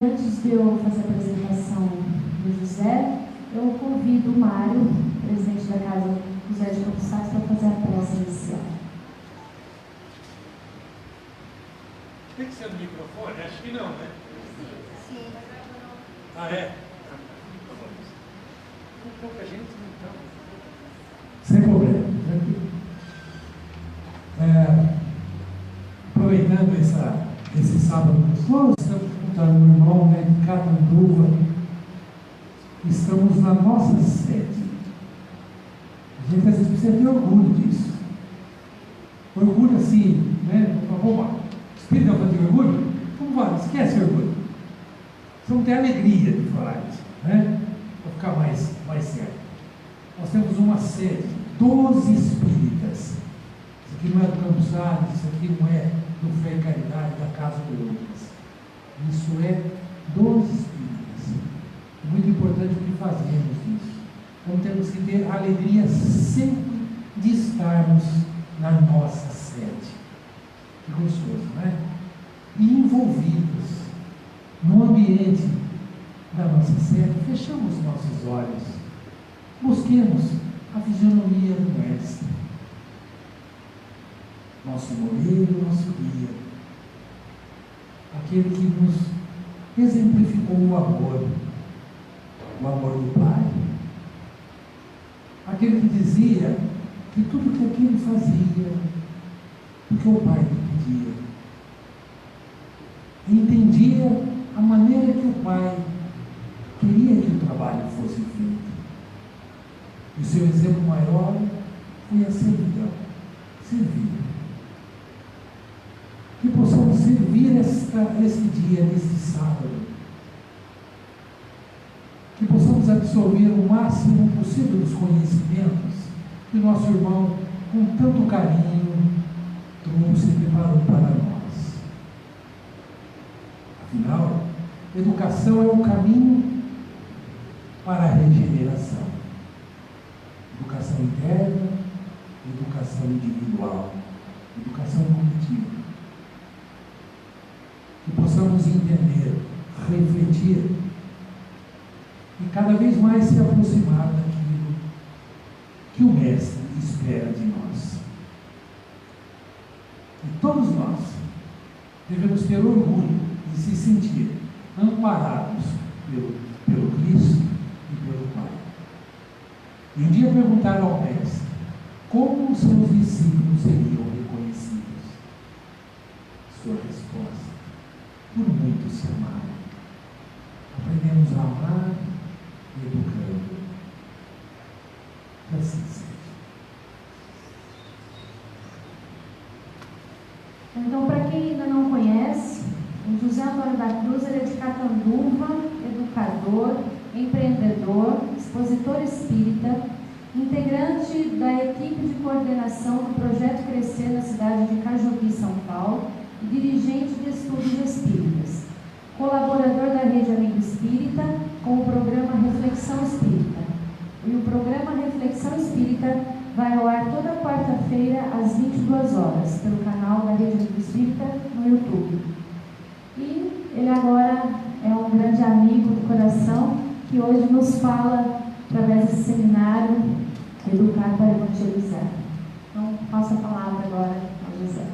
Antes de eu fazer a apresentação do José, eu convido o Mário, presidente da Casa José de Campos Sales, para fazer a prece inicial. Tem que ser no microfone? Acho que não, né? Sim. Ah, é? Tem pouca gente, então. Sem problema. Aproveitando esse sábado gostoso, estamos juntando um irmão de Catanduva. Estamos na nossa sede. A gente às vezes precisa ter orgulho disso. Orgulho assim, né? O Espírito não tem orgulho? Então vai, esquece o orgulho. Você não tem alegria de falar isso, né? Para ficar mais certo. Nós temos uma sede, 12 espíritas. Isso aqui não é do Campos Sales, isso aqui não é do Fé e Caridade, da Casa do Lucas. Isso é 12 espíritas. É muito importante o que fazemos isso. Então temos que ter a alegria sempre de estarmos na nossa sede. Que gostoso, não é? E envolvidos no ambiente da nossa sede, fechamos nossos olhos, busquemos a fisionomia do Mestre, nosso modelo, nosso guia, aquele que nos exemplificou o amor do Pai, aquele que dizia que tudo que aquilo fazia, porque o Pai lhe pedia, e entendia a maneira que o Pai queria que o trabalho fosse feito. E seu exemplo maior foi a servidão, servir. Que possamos servir este dia, neste sábado. Que possamos absorver o máximo possível dos conhecimentos que o nosso irmão, com tanto carinho, trouxe e preparou para nós. Afinal, educação é o caminho para a regeneração. Educação interna, educação individual, educação coletiva. Que possamos entender, refletir e cada vez mais se aproximar daquilo que o Mestre espera de nós. E todos nós devemos ter orgulho de se sentir amparados pelo Cristo e pelo Pai. E um dia perguntaram ao Mestre como os seus discípulos seriam reconhecidos. Sua resposta: por muito se amarem. Aprendemos a amar e educando. Que assim seja. Então, para quem ainda não conhece, o José Antônio da Cruz ele é de Catanduva, educador, empreendedor, expositor espírita, integrante da equipe de coordenação do Projeto Crescer na cidade de Cajubi, São Paulo, e dirigente de estudos espíritas, colaborador da Rede Amigo Espírita com o programa Reflexão Espírita. E o programa Reflexão Espírita vai ao ar toda quarta-feira às 22 horas pelo canal da Rede Amigo Espírita no YouTube. E ele agora é um grande amigo do coração que hoje nos fala através desse seminário Educar para Evangelizar. Então, passo a palavra agora ao José.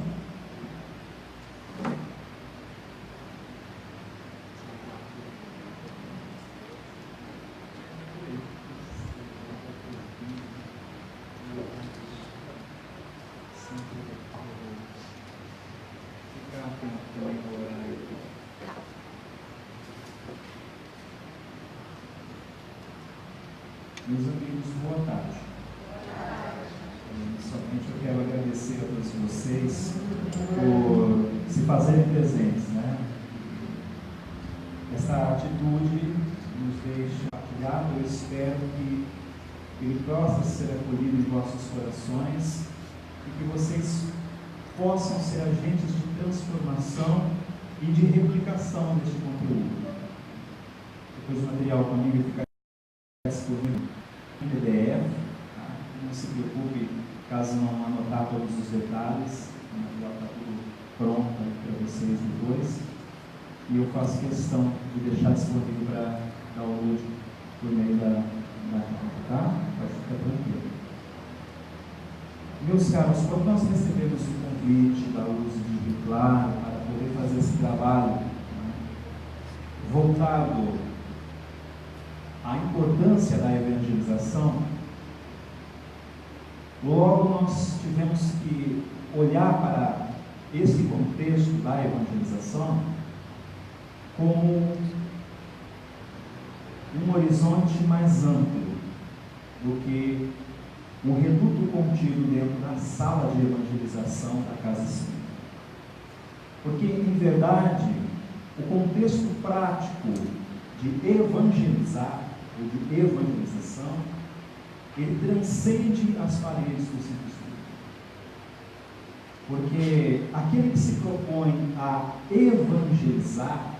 Meus amigos, boa tarde. Somente eu quero agradecer a todos vocês por se fazerem presentes, né? Essa atitude nos deixa partilhado. Eu espero que ele possa ser acolhido em vossos corações e que vocês possam ser agentes de transformação e de replicação deste conteúdo. Depois o material comigo fica disponível em PDF, tá? Não se preocupe caso não anotar todos os detalhes, o material está tudo pronto para vocês depois. E eu faço questão e deixar disponível para download por meio da conta, tá? Pode ficar tranquilo. Meus caros, quando nós recebemos o convite da Luz de Rio Claro para poder fazer esse trabalho, voltado à importância da evangelização, logo nós tivemos que olhar para esse contexto da evangelização como um horizonte mais amplo do que o reduto contido dentro da sala de evangelização da Casa Espírita. Porque, em verdade, o contexto prático de evangelizar, ou de evangelização, ele transcende as paredes do Centro Espírita. Porque aquele que se propõe a evangelizar,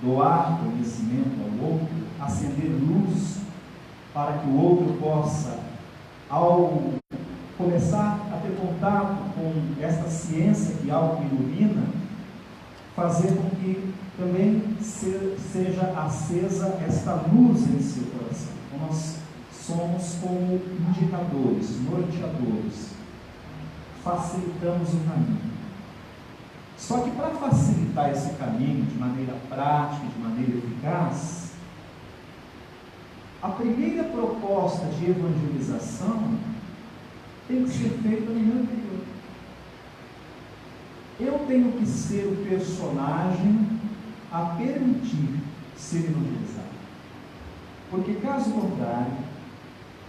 doar conhecimento ao outro, acender luz para que o outro possa, ao começar a ter contato com esta ciência que auto-ilumina, fazer com que também seja acesa esta luz em seu coração. Então nós somos como indicadores, norteadores, facilitamos o caminho. Só que para facilitar esse caminho de maneira prática, de maneira eficaz, a primeira proposta de evangelização tem que ser feita no meu interior. Eu tenho que ser o personagem a permitir ser evangelizado. Porque, caso contrário,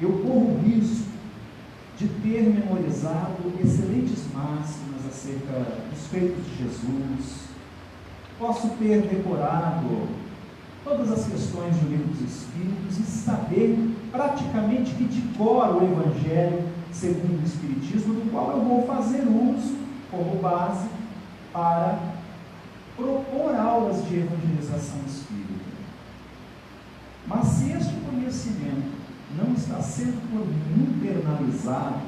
eu corro o risco de ter memorizado excelentes máximas acerca dos feitos de Jesus, posso ter decorado todas as questões do Livro dos Espíritos e saber praticamente que decora o Evangelho segundo o Espiritismo, do qual eu vou fazer uso como base para propor aulas de evangelização espírita. Mas se este conhecimento não está sendo por mim internalizado,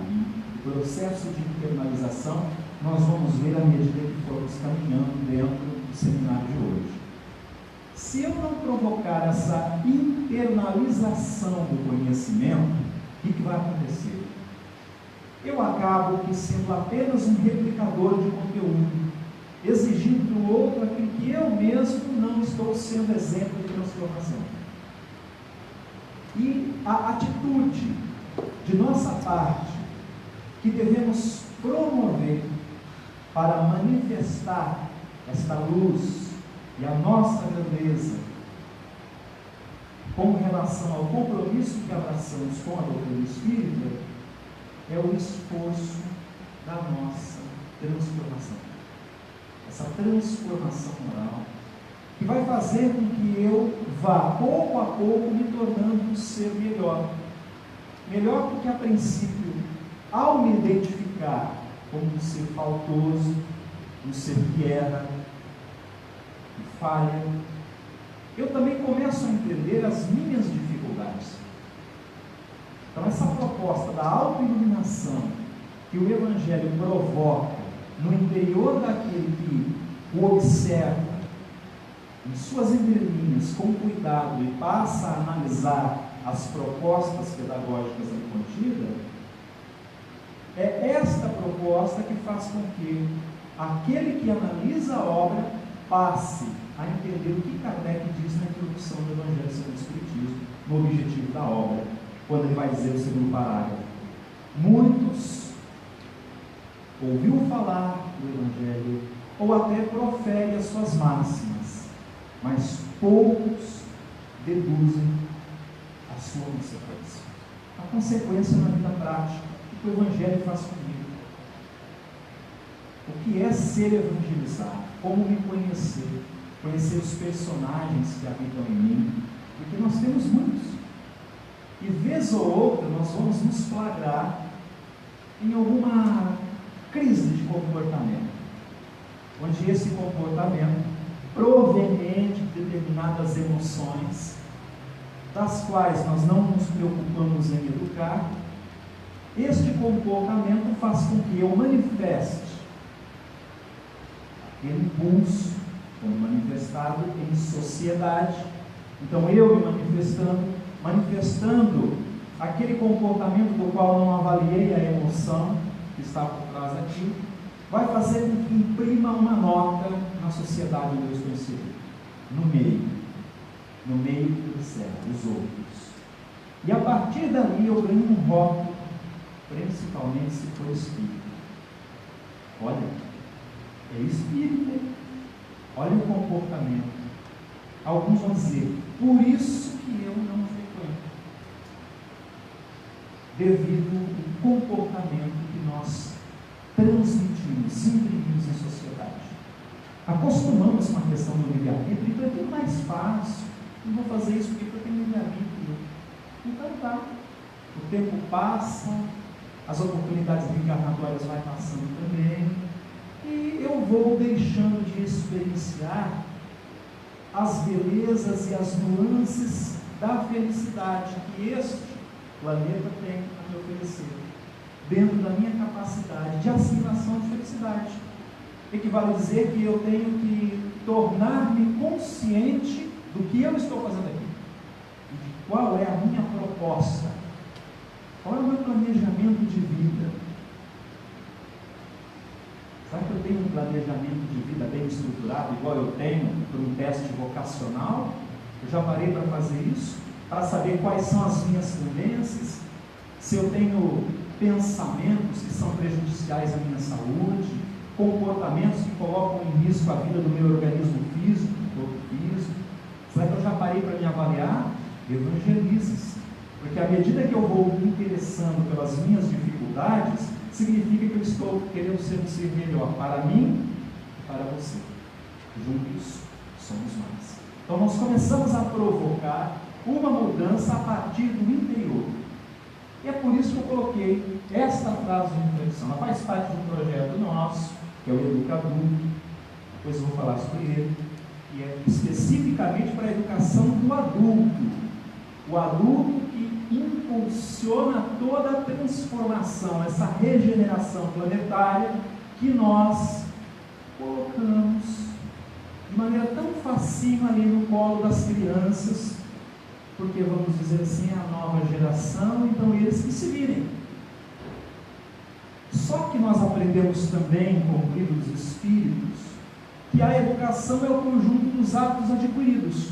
o processo de internalização nós vamos ver à medida que formos caminhando dentro do seminário de hoje. Se eu não provocar essa internalização do conhecimento, o que vai acontecer? Eu acabo sendo apenas um replicador de conteúdo, exigindo do outro aquilo que eu mesmo não estou sendo exemplo de transformação. E a atitude de nossa parte, que devemos promover para manifestar esta luz e a nossa grandeza, com relação ao compromisso que abraçamos com a doutrina espírita, é o esforço da nossa transformação. Essa transformação moral, que vai fazer com que eu vá, pouco a pouco, me tornando um ser melhor. Melhor porque, a princípio, ao me identificar como um ser faltoso, um ser que erra, que falha, eu também começo a entender as minhas dificuldades. Então, essa proposta da autoiluminação que o Evangelho provoca no interior daquele que o observa, em suas entrelinhas, com cuidado, e passa a analisar as propostas pedagógicas ali contidas, é esta proposta que faz com que aquele que analisa a obra passe a entender o que Kardec diz na introdução do Evangelho segundo o Espiritismo, no objetivo da obra, quando ele vai dizer o segundo parágrafo: muitos ouviu falar do Evangelho, ou até profere as suas máximas, mas poucos deduzem a sua consequência. A consequência na vida prática, o que o Evangelho faz comigo. O que é ser evangelizado? Como me conhecer? Conhecer os personagens que habitam em mim, porque nós temos muitos. E vez ou outra nós vamos nos flagrar em alguma crise de comportamento, onde esse comportamento, proveniente de determinadas emoções, das quais nós não nos preocupamos em educar, este comportamento faz com que eu manifeste aquele impulso quando manifestado em sociedade. Então, eu me manifestando aquele comportamento do qual não avaliei a emoção que está por trás daquilo, vai fazer com que imprima uma nota na sociedade onde eu estou inserido, no meio que observa os outros. E a partir dali eu ganho um rótulo, principalmente se for espírita. Olha, é espírita, olha o comportamento. Alguns vão dizer, por isso que eu não frequento, devido ao comportamento que nós transmitimos, imprimimos em sociedade. Acostumamos com a questão do livre-arbítrio, então é tudo mais fácil, não vou fazer isso porque eu tenho livre-arbítrio. Então tá, o tempo passa, as oportunidades reencarnatórias vão passando também, e eu vou deixando de experienciar as belezas e as nuances da felicidade que este planeta tem a me oferecer, dentro da minha capacidade de assimilação de felicidade. Equivale a dizer que eu tenho que tornar-me consciente do que eu estou fazendo aqui, e de qual é a minha proposta, qual é o meu planejamento de vida. Será que eu tenho um planejamento de vida bem estruturado, igual eu tenho para um teste vocacional? Eu já parei para fazer isso, para saber quais são as minhas tendências, se eu tenho pensamentos que são prejudiciais à minha saúde, comportamentos que colocam em risco a vida do meu organismo físico, do corpo físico. Será que eu já parei para me avaliar? Evangelize-se, porque à medida que eu vou me interessando pelas minhas dificuldades, significa que eu estou querendo ser um ser melhor para mim e para você. Juntos somos mais. Então nós começamos a provocar uma mudança a partir do interior. E é por isso que eu coloquei esta frase de reflexão. Ela faz parte de um projeto nosso, que é o Educador. Depois eu vou falar sobre ele. E é especificamente para a educação do adulto. O adulto que impulsiona toda a transformação, essa regeneração planetária que nós colocamos de maneira tão facinho ali no colo das crianças, porque vamos dizer assim, é a nova geração, então eles que se virem. Só que nós aprendemos também com o livro dos Espíritos que a educação é o conjunto dos hábitos adquiridos.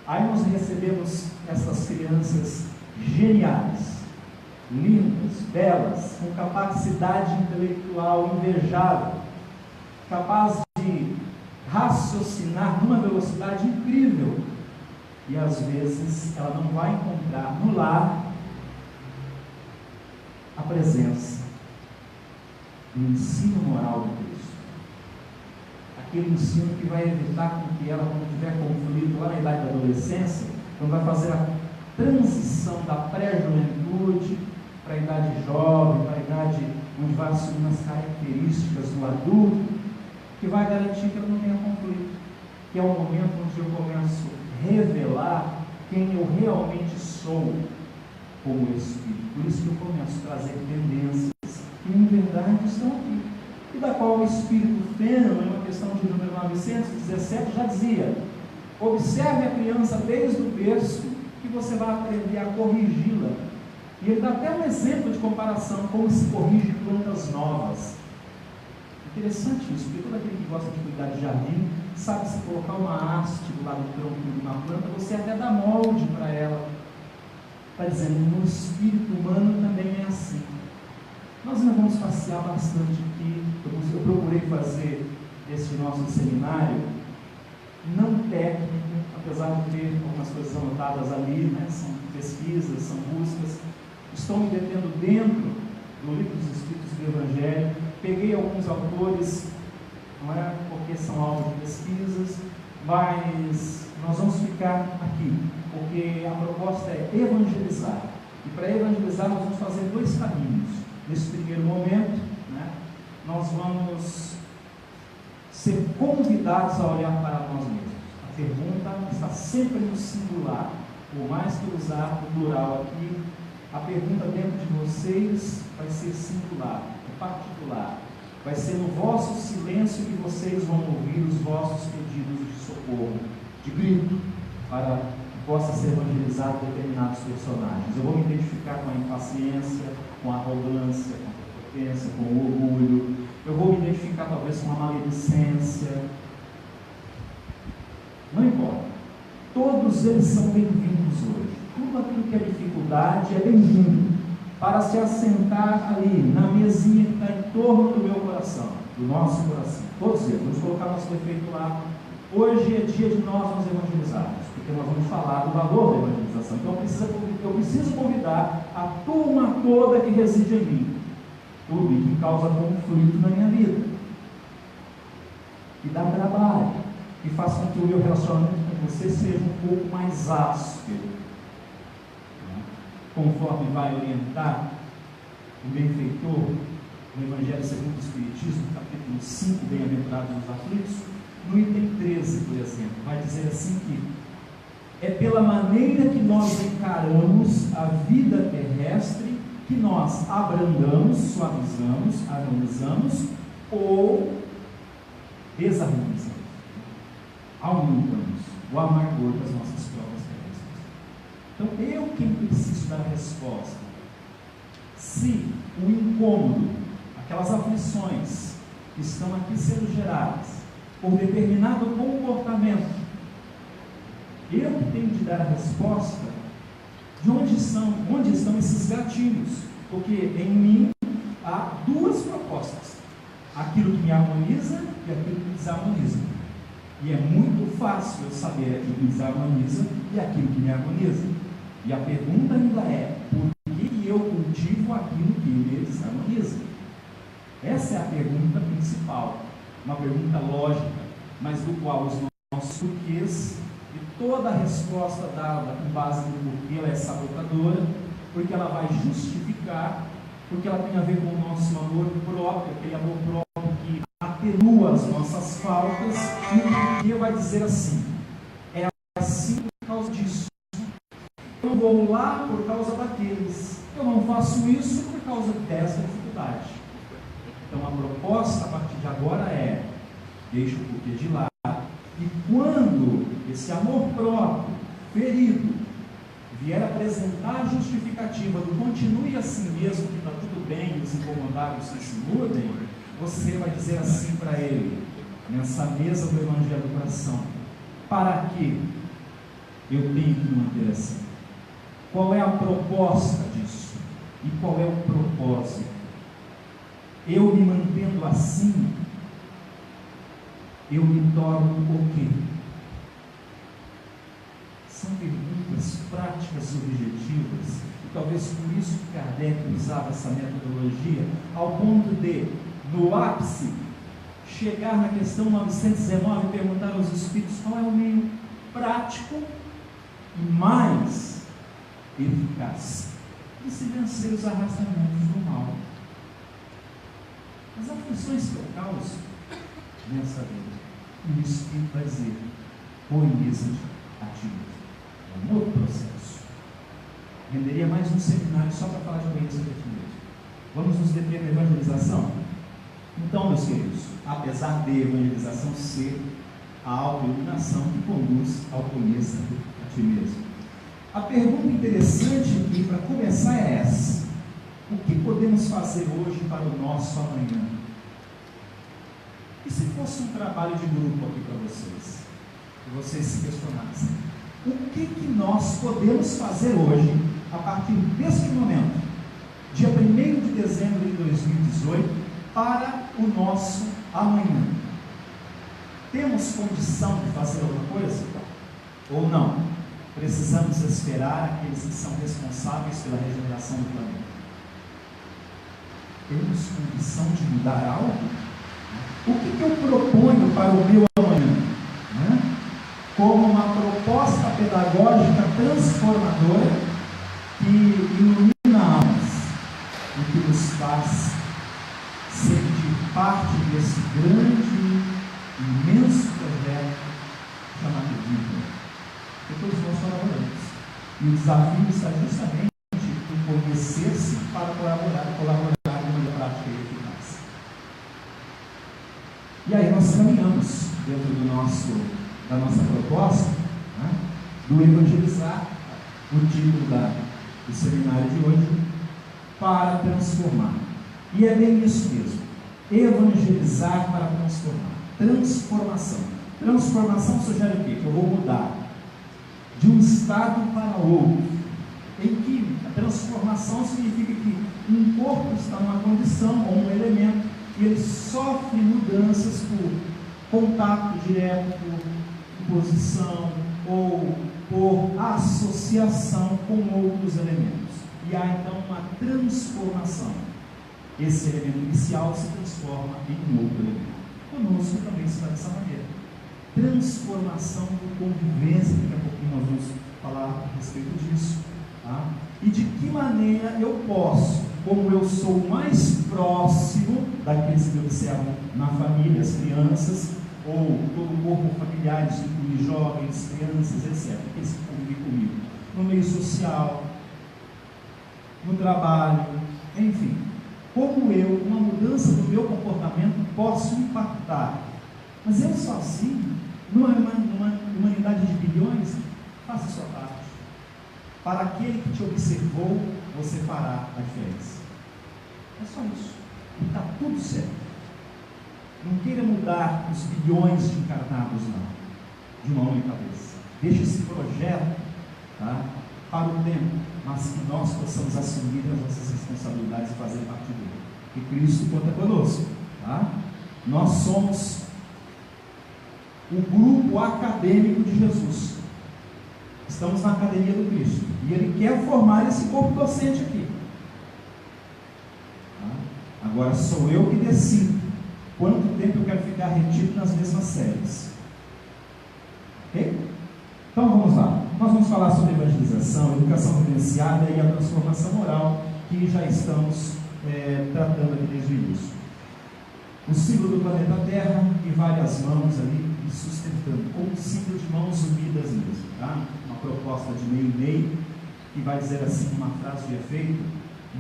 Aí nós recebemos essas crianças geniais, lindas, belas, com capacidade intelectual invejável, capaz de raciocinar numa velocidade incrível, e às vezes ela não vai encontrar no lar a presença do ensino moral de Cristo, aquele ensino que vai evitar com que ela, quando tiver conflito lá na idade da adolescência, quando vai fazer a transição da pré-juventude para a idade jovem, para a idade onde vai assumir as características do adulto, que vai garantir que ela não tenha conflito, que é o momento onde eu começo a revelar quem eu realmente sou como Espírito. Por isso que eu começo a trazer tendências que em verdade estão aqui, e da qual o Espírito Fênix, em uma questão de número 917, já dizia: observe a criança desde o berço, que você vai aprender a corrigi-la. E ele dá até um exemplo de comparação, como se corrige plantas novas. Interessante isso, porque todo aquele que gosta de cuidar de jardim, sabe, se colocar uma haste do lado do tronco de uma planta, você até dá molde para ela. Está dizendo, no espírito humano também é assim. Nós ainda vamos passear bastante aqui. Eu procurei fazer esse nosso seminário não técnico, apesar de ter algumas coisas anotadas ali, né? São pesquisas, são buscas. Estou me detendo dentro do livro dos Espíritos do Evangelho. Peguei alguns autores, não é porque são alvo de pesquisas, mas nós vamos ficar aqui, porque a proposta é evangelizar. E para evangelizar nós vamos fazer dois caminhos. Nesse primeiro momento, né, nós vamos ser convidados a olhar para nós mesmos. A pergunta está sempre no singular, por mais que usar o plural aqui, a pergunta dentro de vocês vai ser singular, particular. Vai ser no vosso silêncio que vocês vão ouvir os vossos pedidos de socorro, de grito, para que possa ser evangelizado determinados personagens. Eu vou me identificar com a impaciência, com a arrogância, com a prepotência, com o orgulho. Eu vou me identificar talvez com a maledicência. Não importa. Todos eles são bem-vindos hoje. Tudo aquilo que é dificuldade é bem-vindo para se assentar ali, na mesinha que está em torno do meu coração, do nosso coração. Todos eles. Vamos colocar nosso defeito lá. Hoje é dia de nós nos evangelizarmos, porque nós vamos falar do valor da evangelização. Então eu preciso convidar a turma toda que reside em mim. Tudo que causa conflito na minha vida. Que dá trabalho. Que faz com que o meu relacionamento com você seja um pouco mais áspero. Conforme vai orientar o benfeitor no Evangelho segundo o Espiritismo, capítulo 5, Bem-aventurados os aflitos, no item 13, por exemplo, vai dizer assim que é pela maneira que nós encaramos a vida terrestre que nós abrandamos, suavizamos, harmonizamos ou desarmonizamos, aumentamos o amargor das nossas provas terrestres. Então, eu quem preciso dar a resposta. Se o incômodo, aquelas aflições que estão aqui sendo geradas por determinado comportamento, eu que tenho de dar a resposta de onde estão esses gatilhos, porque em mim há duas propostas: aquilo que me harmoniza e aquilo que me desarmoniza. E é muito fácil eu saber aquilo que me desarmoniza e aquilo que me harmoniza. E a pergunta ainda é: por que eu cultivo aquilo que me desarmoniza? Essa é a pergunta principal, uma pergunta lógica, mas do qual os nossos porquês e toda a resposta dada com base no porquê ela é sabotadora, porque ela vai justificar, porque ela tem a ver com o nosso amor próprio, aquele amor próprio que atenua as nossas faltas, e o porquê vai dizer assim: é assim por causa disso. Eu vou lá por causa daqueles. Eu não faço isso por causa dessa dificuldade. Então a proposta a partir de agora é: deixa o porquê de lado. E quando esse amor próprio, ferido, vier apresentar a justificativa do continue assim mesmo, que está tudo bem, os incomodados se mudem, você vai dizer assim para ele, nessa mesa do Evangelho do Coração: para que eu tenho que manter assim? Qual é a proposta disso? E qual é o propósito? Eu me mantendo assim, eu me torno o quê? São perguntas práticas e objetivas, e talvez por isso que Kardec usava essa metodologia, ao ponto de, no ápice, chegar na questão 919 e perguntar aos espíritos qual é o meio prático e mais eficaz de se vencer os arrastamentos do mal. As aflições que eu causo nessa vida, e o Espírito vai dizer: põe mesa a ti mesmo. É um outro processo. Renderia mais um seminário só para falar de conhecer a ti mesmo. Vamos nos deter na evangelização? Então, meus queridos, apesar de evangelização ser a autoiluminação que conduz ao conhecer a ti mesmo, a pergunta interessante aqui, para começar, é essa: o que podemos fazer hoje para o nosso amanhã? E se fosse um trabalho de grupo aqui para vocês, que vocês se questionassem, o que nós podemos fazer hoje, a partir desse momento, dia 1º de dezembro de 2018, para o nosso amanhã? Temos condição de fazer alguma coisa? Ou não? Precisamos esperar aqueles que são responsáveis pela regeneração do planeta. Temos condição de mudar algo? O que eu proponho para o meu amanhã? Como uma proposta pedagógica transformadora que ilumina almas e que nos faz sentir parte desse grande, imenso projeto chamado vida. Que todos nós colaboramos. E o desafio está justamente em conhecer-se para colaborar de maneira prática e eficaz. E aí nós caminhamos dentro da nossa proposta, né, do evangelizar, o título do seminário de hoje, para transformar. E é bem isso mesmo, evangelizar para transformar, transformação. Transformação sugere o quê? Que eu vou mudar de um estado para outro. Em química, transformação significa que um corpo está numa condição ou um elemento e ele sofre mudanças por contato direto, por posição ou por associação com outros elementos. E há então uma transformação. Esse elemento inicial se transforma em um outro elemento. Conosco também se dá dessa maneira. Transformação por convivência, daqui a pouquinho nós vamos falar a respeito disso. Tá? E de que maneira eu posso, como eu sou mais próximo daqueles que observam na família, as crianças, ou todo o corpo familiar, isso inclui jovens, crianças, etc., que se convivem comigo, no meio social, no trabalho, enfim, como eu, uma mudança do meu comportamento, posso impactar. Mas eu sozinho, numa humanidade de bilhões, faça a sua parte. Para aquele que te observou, você fará a diferença. É só isso. E está tudo certo. Não queira mudar os bilhões de encarnados, não. De uma única vez. Deixe esse projeto, tá, para o tempo, mas que nós possamos assumir as nossas responsabilidades e fazer parte dele. E Cristo conta conosco. Tá? Nós somos o grupo acadêmico de Jesus. Estamos na academia do Cristo. E Ele quer formar esse corpo docente aqui. Tá? Agora sou eu que decido quanto tempo eu quero ficar retido nas mesmas séries. Ok? Então vamos lá. Nós vamos falar sobre evangelização, educação vivenciada e a transformação moral que já estamos tratando aqui desde o início. O símbolo do planeta Terra e várias mãos ali sustentando, como um símbolo de mãos unidas mesmo, tá? Uma proposta de meio e meio, que vai dizer assim, uma frase de efeito: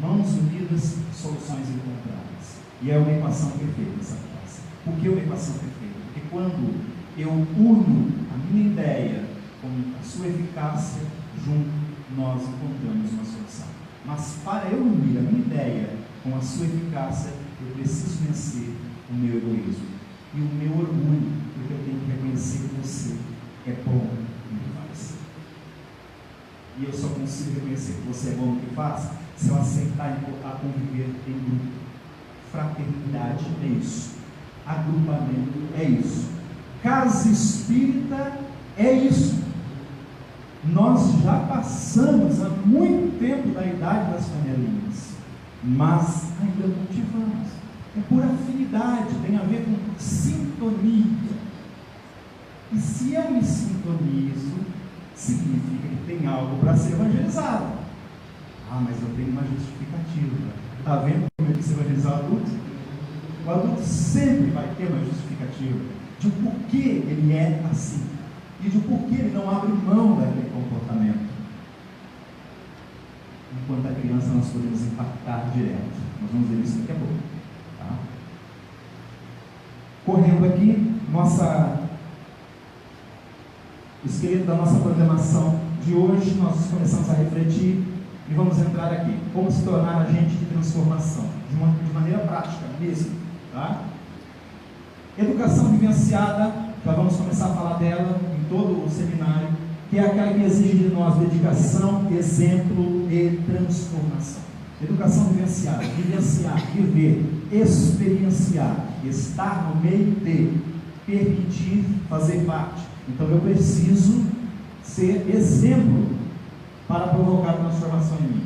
mãos unidas, soluções encontradas. E é uma equação perfeita essa frase. Por que uma equação perfeita? Porque quando eu uno a minha ideia com a sua eficácia, junto nós encontramos uma solução. Mas para eu unir a minha ideia com a sua eficácia, eu preciso vencer o meu egoísmo e o meu orgulho, porque eu tenho que reconhecer que você é bom no que faz. E eu só consigo reconhecer que você é bom no que faz se eu aceitar a conviver em grupo. Fraternidade é isso. Agrupamento é isso. Casa espírita é isso. Nós já passamos há muito tempo da idade das panelinhas, mas ainda cultivamos. É por afinidade, tem a ver com sintonia. E se eu me sintonizo, significa que tem algo para ser evangelizado. Ah, mas eu tenho uma justificativa. Está vendo como ele se evangelizar o adulto? O adulto sempre vai ter uma justificativa de porquê ele é assim e de porquê ele não abre mão daquele comportamento. Enquanto a criança nós podemos impactar direto. Nós vamos ver isso daqui a pouco. Tá? Correndo aqui, o esqueleto da nossa programação de hoje, nós começamos a refletir e vamos entrar aqui. Como se tornar agente de transformação, de maneira prática mesmo. Tá? Educação vivenciada, já vamos começar a falar dela em todo o seminário, que é aquela que exige de nós dedicação, exemplo e transformação. Educação vivenciada, vivenciar, viver, experienciar, estar no meio de, permitir, fazer parte. Então eu preciso ser exemplo para provocar transformação em mim.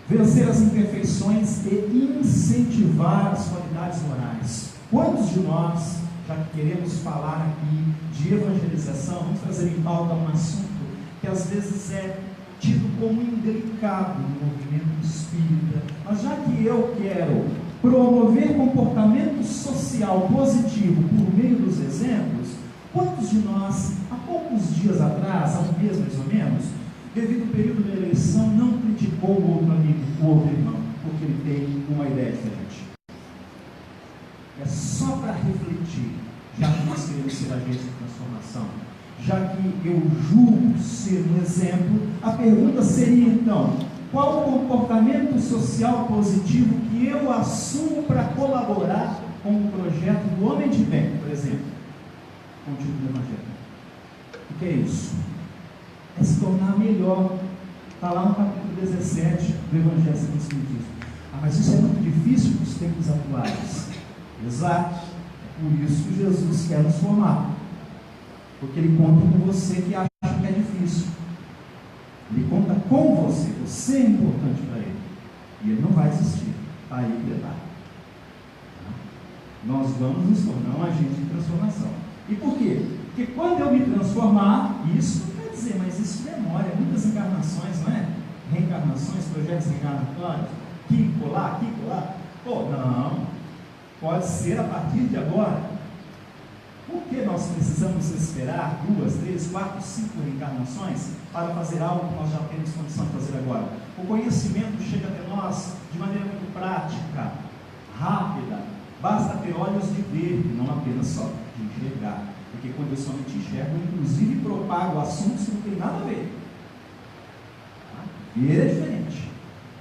Vencer as imperfeições e incentivar as qualidades morais. Quantos de nós já queremos falar aqui de evangelização? Vamos trazer em pauta um assunto que às vezes é tido como indelicado no movimento espírita, mas já que eu quero promover comportamento social positivo por meio dos exemplos, quantos de nós, há poucos dias atrás, há um mês mais ou menos, devido ao período da eleição, não criticou o outro amigo, o outro irmão, porque ele tem uma ideia diferente? é só para refletir, já que nós queremos ser agentes de transformação, já que eu julgo ser um exemplo, a pergunta seria então, qual o comportamento social positivo que eu assumo para colaborar com o projeto do homem de bem, por exemplo, com o título do Evangelho? O que é isso? É se tornar melhor. Está lá no capítulo 17 do Evangelho segundo o Espiritismo. Mas isso é muito difícil nos tempos atuais. Exato. É por isso que Jesus quer nos formar. Porque Ele conta com você que acha que é difícil. Ele conta com você. Você é importante para Ele. E Ele não vai desistir. Está aí o detalhe. Nós vamos nos tornar um agente de transformação. E por quê? Porque quando eu me transformar, isso não quer dizer, mas isso demora, muitas encarnações, não é? Reencarnações, projetos reencarnatórios, aqui, colar. Pô, não. Pode ser a partir de agora. Por que nós precisamos esperar 2, 3, 4, 5 reencarnações para fazer algo que nós já temos condição de fazer agora? O conhecimento chega até nós de maneira muito prática, rápida. Basta ter olhos de ver, e não apenas só de enxergar. Porque quando eu somente enxergo, eu inclusive propago assuntos que não tem nada a ver. Ver é diferente.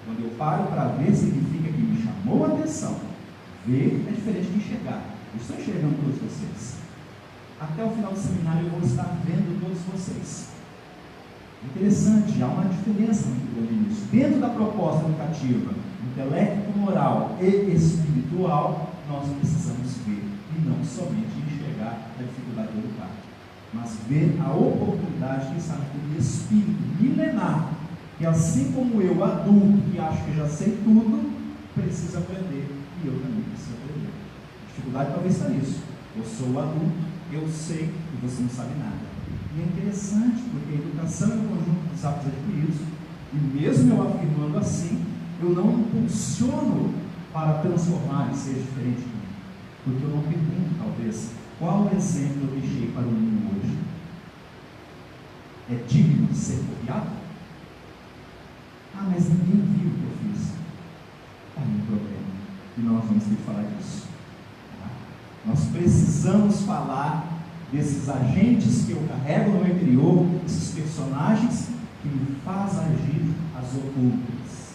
Quando eu paro para ver, significa que me chamou a atenção. Ver é diferente de enxergar. Eu estou enxergando todos vocês. Até o final do seminário eu vou estar vendo todos vocês. Interessante, há uma diferença muito grande nisso. Dentro da proposta educativa, intelecto, moral e espiritual, nós precisamos ver e não somente enxergar a dificuldade de educar, mas ver a oportunidade, quem sabe, do espírito milenar, que assim como eu, adulto, que acho que já sei tudo, preciso aprender, e eu também preciso aprender. A dificuldade talvez está nisso. Eu sou adulto, eu sei e você não sabe nada. E é interessante, porque a educação é um conjunto dos hábitos adquiridos, e mesmo eu afirmando assim, eu não impulsiono para transformar e ser diferente de mim, porque eu não pergunto, talvez, qual exemplo eu deixei para o mundo hoje? É digno de ser copiado? Mas ninguém viu o que eu fiz. Está aí um problema, e nós vamos ter que falar disso. Nós precisamos falar desses agentes que eu carrego no meu interior, esses personagens que me fazem agir as ocultas.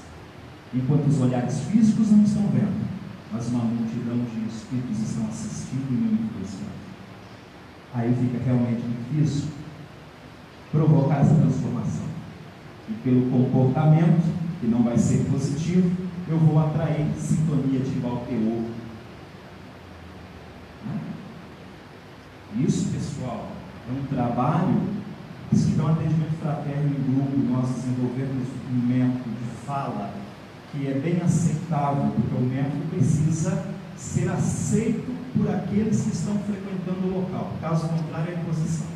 Enquanto os olhares físicos não estão vendo, mas uma multidão de espíritos estão assistindo e me influenciando. Aí fica realmente difícil provocar essa transformação. E pelo comportamento, que não vai ser positivo, eu vou atrair sintonia de igual teor. Isso, pessoal, é um trabalho. Se tiver um atendimento fraterno em grupo, nós desenvolvemos um método de fala que é bem aceitável, porque o método precisa ser aceito por aqueles que estão frequentando o local. Caso contrário, é imposição.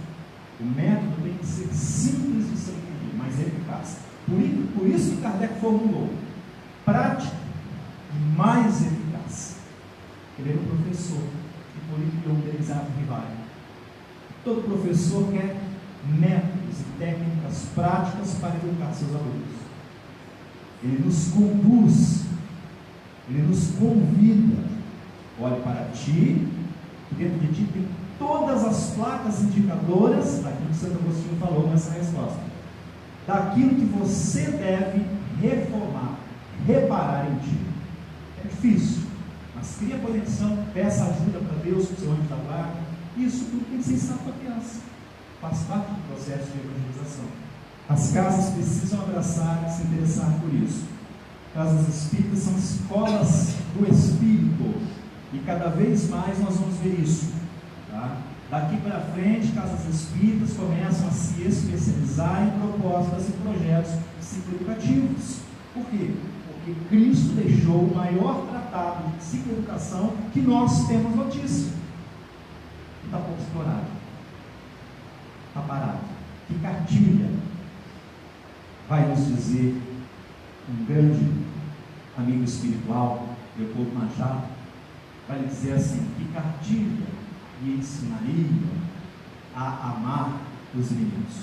O método tem que ser simples de ser entendido, mas eficaz. Por isso que Kardec formulou: prático e mais eficaz. Ele era um professor, e por isso que eu utilizava o rival. Todo professor quer métodos e técnicas práticas para educar seus alunos. Ele nos conduz, ele nos convida. Olhe para ti, dentro de ti tem todas as placas indicadoras daquilo que Santo Agostinho falou nessa resposta, daquilo que você deve reformar, reparar em ti. É difícil, mas cria conexão, peça ajuda para Deus, para o seu anjo da guarda. Isso tudo tem que ser ensinado para a criança, faz parte do processo de evangelização. As casas precisam abraçar e se interessar por isso. Casas espíritas são escolas do espírito, e cada vez mais nós vamos ver isso. Tá? Daqui para frente, casas espíritas começam a se especializar em propostas e projetos psicoeducativos. Por quê? Porque Cristo deixou o maior tratado de psicoeducação que nós temos notícia. Está pouco explorado, está parado. Que cartilha vai nos dizer um grande amigo espiritual, Leopoldo Machado, vai dizer assim: que cartilha lhe ensinaria a amar os inimigos?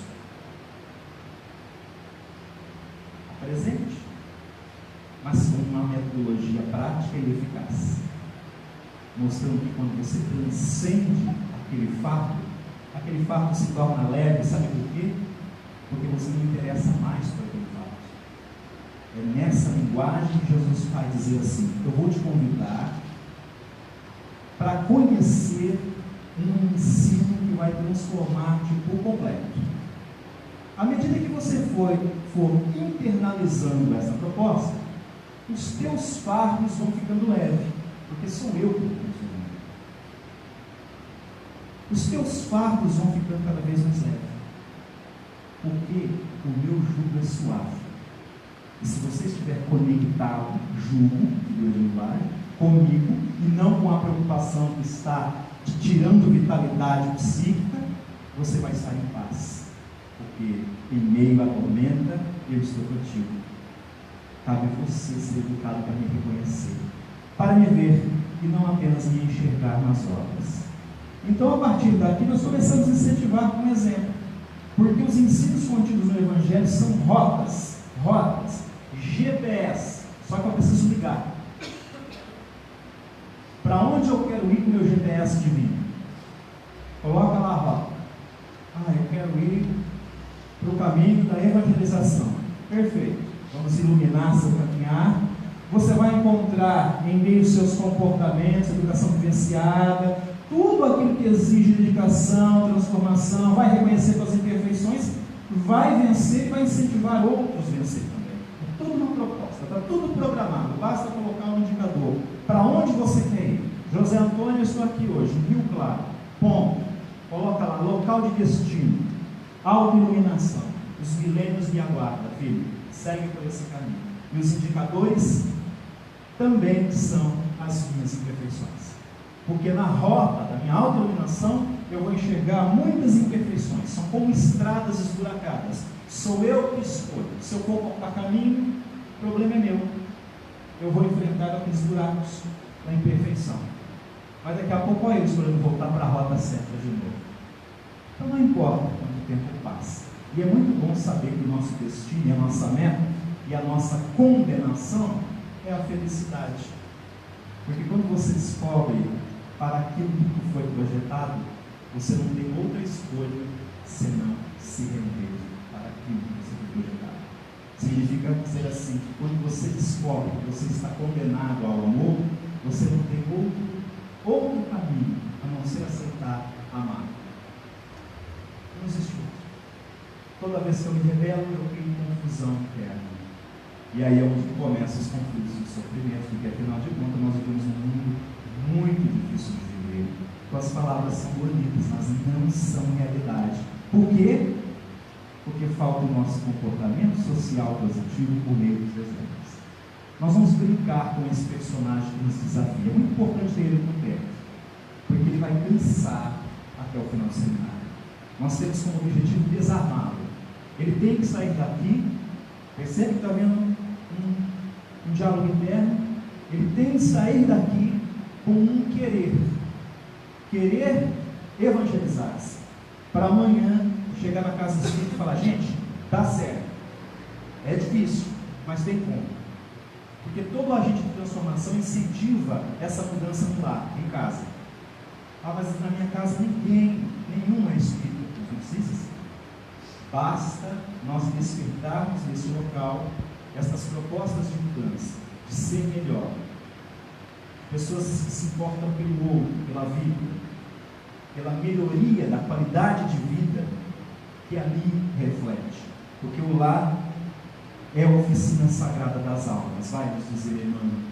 Presente, mas com uma metodologia prática e eficaz. mostrando que quando você transcende aquele fardo se torna leve, sabe por quê? Porque você não interessa mais por aquele fardo. É nessa linguagem que Jesus vai dizer assim: eu vou te convidar para conhecer um ensino que vai transformar-te por completo. À medida que você for internalizando essa proposta, os teus fardos vão ficando leves, porque sou eu que estou transformando. Os teus fardos vão ficando cada vez mais leves, porque o meu jugo é suave. E se você estiver conectado, comigo, e não com a preocupação que está te tirando vitalidade psíquica, você vai estar em paz. Porque em meio à tormenta, eu estou contigo. Cabe você ser educado para me reconhecer, para me ver e não apenas me enxergar nas obras. Então, a partir daqui, nós começamos a incentivar com um exemplo, porque os ensinos contidos no Evangelho são rotas, GPS, só que eu preciso ligar. Para onde eu quero ir com o meu GPS divino? Coloca lá a rota. Eu quero ir para o caminho da evangelização. Perfeito. Vamos iluminar seu caminhar. Você vai encontrar em meio aos seus comportamentos, educação vivenciada, tudo aquilo que exige dedicação, transformação, vai reconhecer suas imperfeições, vai vencer e vai incentivar outros a vencer também. É tudo uma proposta, está tudo programado, basta colocar um indicador. Para onde você quer ir? José Antônio, eu estou aqui hoje, em Rio Claro, ponto. Coloca lá, local de destino, autoiluminação. Os milênios me aguardam, filho, segue por esse caminho. E os indicadores também são as minhas imperfeições. Porque na rota da minha autoiluminação, eu vou enxergar muitas imperfeições. São como estradas esburacadas. Sou eu que escolho. Se eu for para caminho, o problema é meu. Eu vou enfrentar aqueles buracos da imperfeição. Mas daqui a pouco eu escolhendo voltar para a rota certa de novo. Então não importa quanto tempo passa. E é muito bom saber que o nosso destino, a nossa meta e a nossa condenação é a felicidade. Porque quando você descobre para aquilo que foi projetado, você não tem outra escolha senão se render para aquilo que você foi projetado. Significa dizer assim, que quando você descobre que você está condenado ao amor, você não tem outro caminho a não ser aceitar amar. Não existe outro. Toda vez que eu me rebelo, eu crio confusão interna. E aí é onde começam os conflitos e sofrimentos, porque afinal de contas nós vivemos um mundo muito difícil de viver. Então as palavras são bonitas, mas não são realidade. Por quê? Porque falta o nosso comportamento social positivo por meio dos exemplos. Nós vamos brincar com esse personagem que nos desafia. É muito importante ter ele por perto, porque ele vai cansar até o final do seminário. Nós temos como objetivo desarmá-lo. Ele tem que sair daqui, percebe que está vendo um diálogo interno, ele tem que sair daqui com um querer evangelizar-se, para amanhã chegar na casa espírita e falar: gente, dá certo, é difícil, mas tem como, porque todo agente de transformação incentiva essa mudança no lar, em casa. Mas na minha casa nenhum é espírita. Não precisa. Basta nós despertarmos nesse local essas propostas de mudança, de ser melhor. Pessoas que se importam pelo outro, pela vida, pela melhoria da qualidade de vida que ali reflete. Porque o lar é a oficina sagrada das almas, vai nos dizer Emmanuel,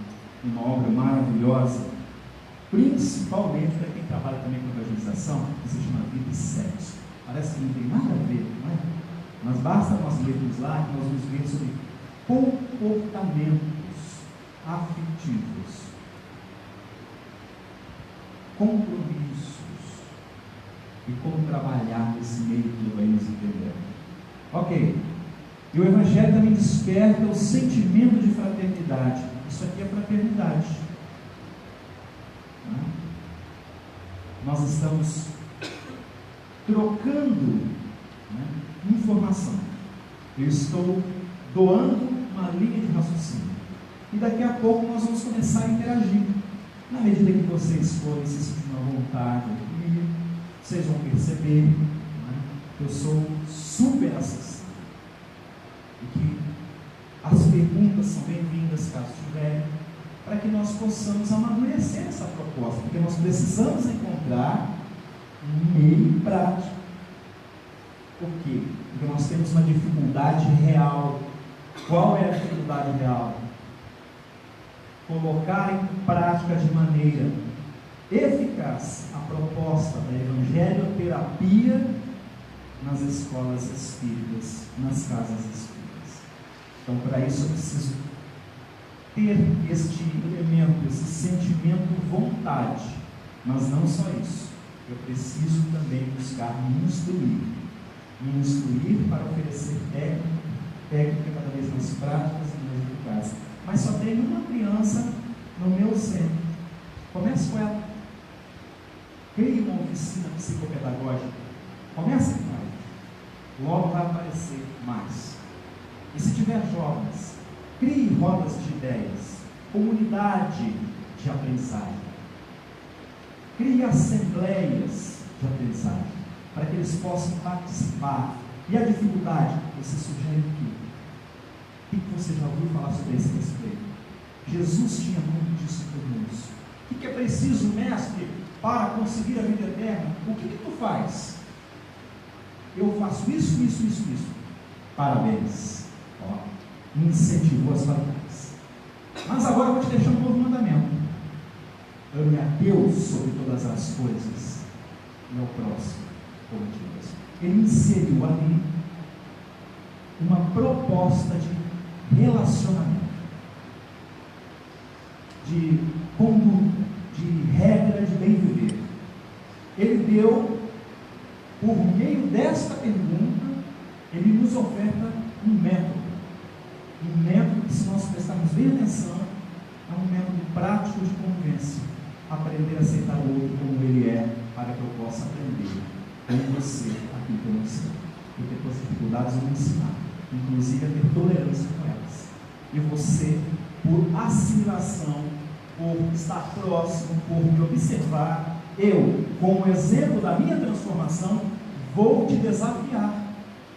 uma obra maravilhosa, principalmente para quem trabalha também com evangelização, que se chama Vida e Sexo. Parece que não tem nada a ver, não é? Mas basta nós lermos lá que nós vamos ver sobre comportamentos afetivos, compromissos e como trabalhar nesse meio que vai nos entender. Ok. E o Evangelho também desperta o sentimento de fraternidade. Isso aqui é fraternidade. Não é? Nós estamos trocando, né, informação. Eu estou doando uma linha de raciocínio. E daqui a pouco nós vamos começar a interagir. Na medida que vocês forem se sentindo à vontade aqui, vocês vão perceber, né, que eu sou super acessível. E que as perguntas são bem-vindas, caso tiverem, para que nós possamos amadurecer essa proposta, porque nós precisamos encontrar um meio prático. Por quê? Porque nós temos uma dificuldade real. Qual é a dificuldade real? Colocar em prática de maneira eficaz a proposta da evangelioterapia nas escolas espíritas, nas casas espíritas. Então, para isso eu preciso ter este elemento, esse sentimento vontade, mas não só isso, eu preciso também buscar me instruir para oferecer técnica cada vez mais práticas e mais eficazes. Mas só tem uma criança no meu centro. Comece com ela. Crie uma oficina psicopedagógica. Comece com ela. Logo vai aparecer mais. E se tiver jovens, crie rodas de ideias, comunidade de aprendizagem. Crie assembleias de aprendizagem, para que eles possam participar. E a dificuldade, você sugere o quê? O que você já ouviu falar sobre esse respeito? Jesus tinha muito disso conosco. O que é preciso, mestre, para conseguir a vida eterna? O que tu faz? Eu faço isso. Parabéns. Ó, incentivou as vantagens. Mas agora eu vou te deixar um novo mandamento. Ame a Deus sobre todas as coisas e ao próximo como a ti mesmo. Ele inseriu ali uma proposta de relacionamento, de conduta, de regra de bem viver. Ele deu, por meio desta pergunta, ele nos oferta um método que, se nós prestarmos bem atenção, é um método prático de convivência. Aprender a aceitar o outro como ele é, para que eu possa aprender com você aquilo que eu não sei. Eu tenho as dificuldades de me ensinar, inclusive a ter tolerância com elas. E você, por assimilação, por estar próximo, por me observar, eu, como exemplo da minha transformação, vou te desafiar,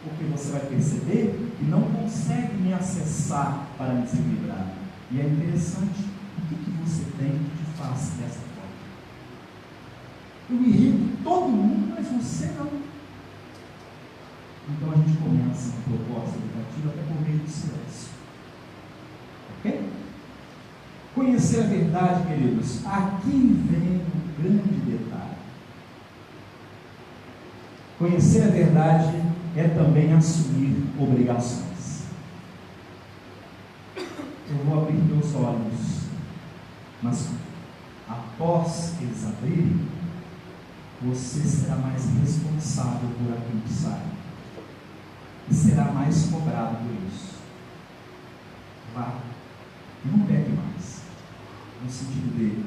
porque você vai perceber que não consegue me acessar para me desequilibrar. E é interessante, o que você tem que te faz dessa forma? Eu me irrito todo mundo, mas você não. Então a gente começa uma proposta educativa até por meio do silêncio. Ok? Conhecer a verdade, queridos, aqui vem o grande detalhe. Conhecer a verdade é também assumir obrigações. Eu vou abrir meus olhos, mas após eles abrirem, você será mais responsável por aquilo que sai e será mais cobrado por isso. Vá e não pegue mais, no sentido dele.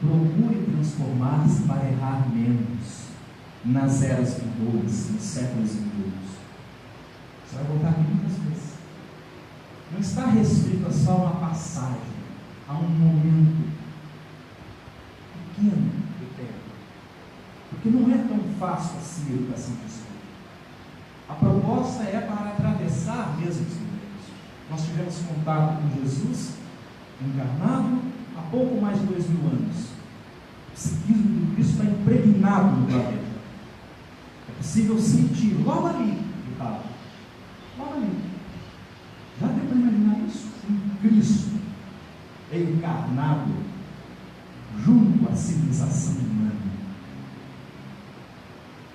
Procure transformar-se para errar menos nas eras vindouras, nos séculos vindouros. Você vai voltar aqui muitas vezes. Não está restrito a só uma passagem, a um momento pequeno do tempo. Porque não é tão fácil assim a educação de espírito. A proposta é para atravessar mesmo os limites. Nós tivemos contato com Jesus encarnado há pouco mais de 2000 anos. O psiquismo do Cristo está impregnado no planeta. É possível sentir logo ali, logo ali. Já deu para imaginar isso? Cristo é encarnado junto à civilização humana.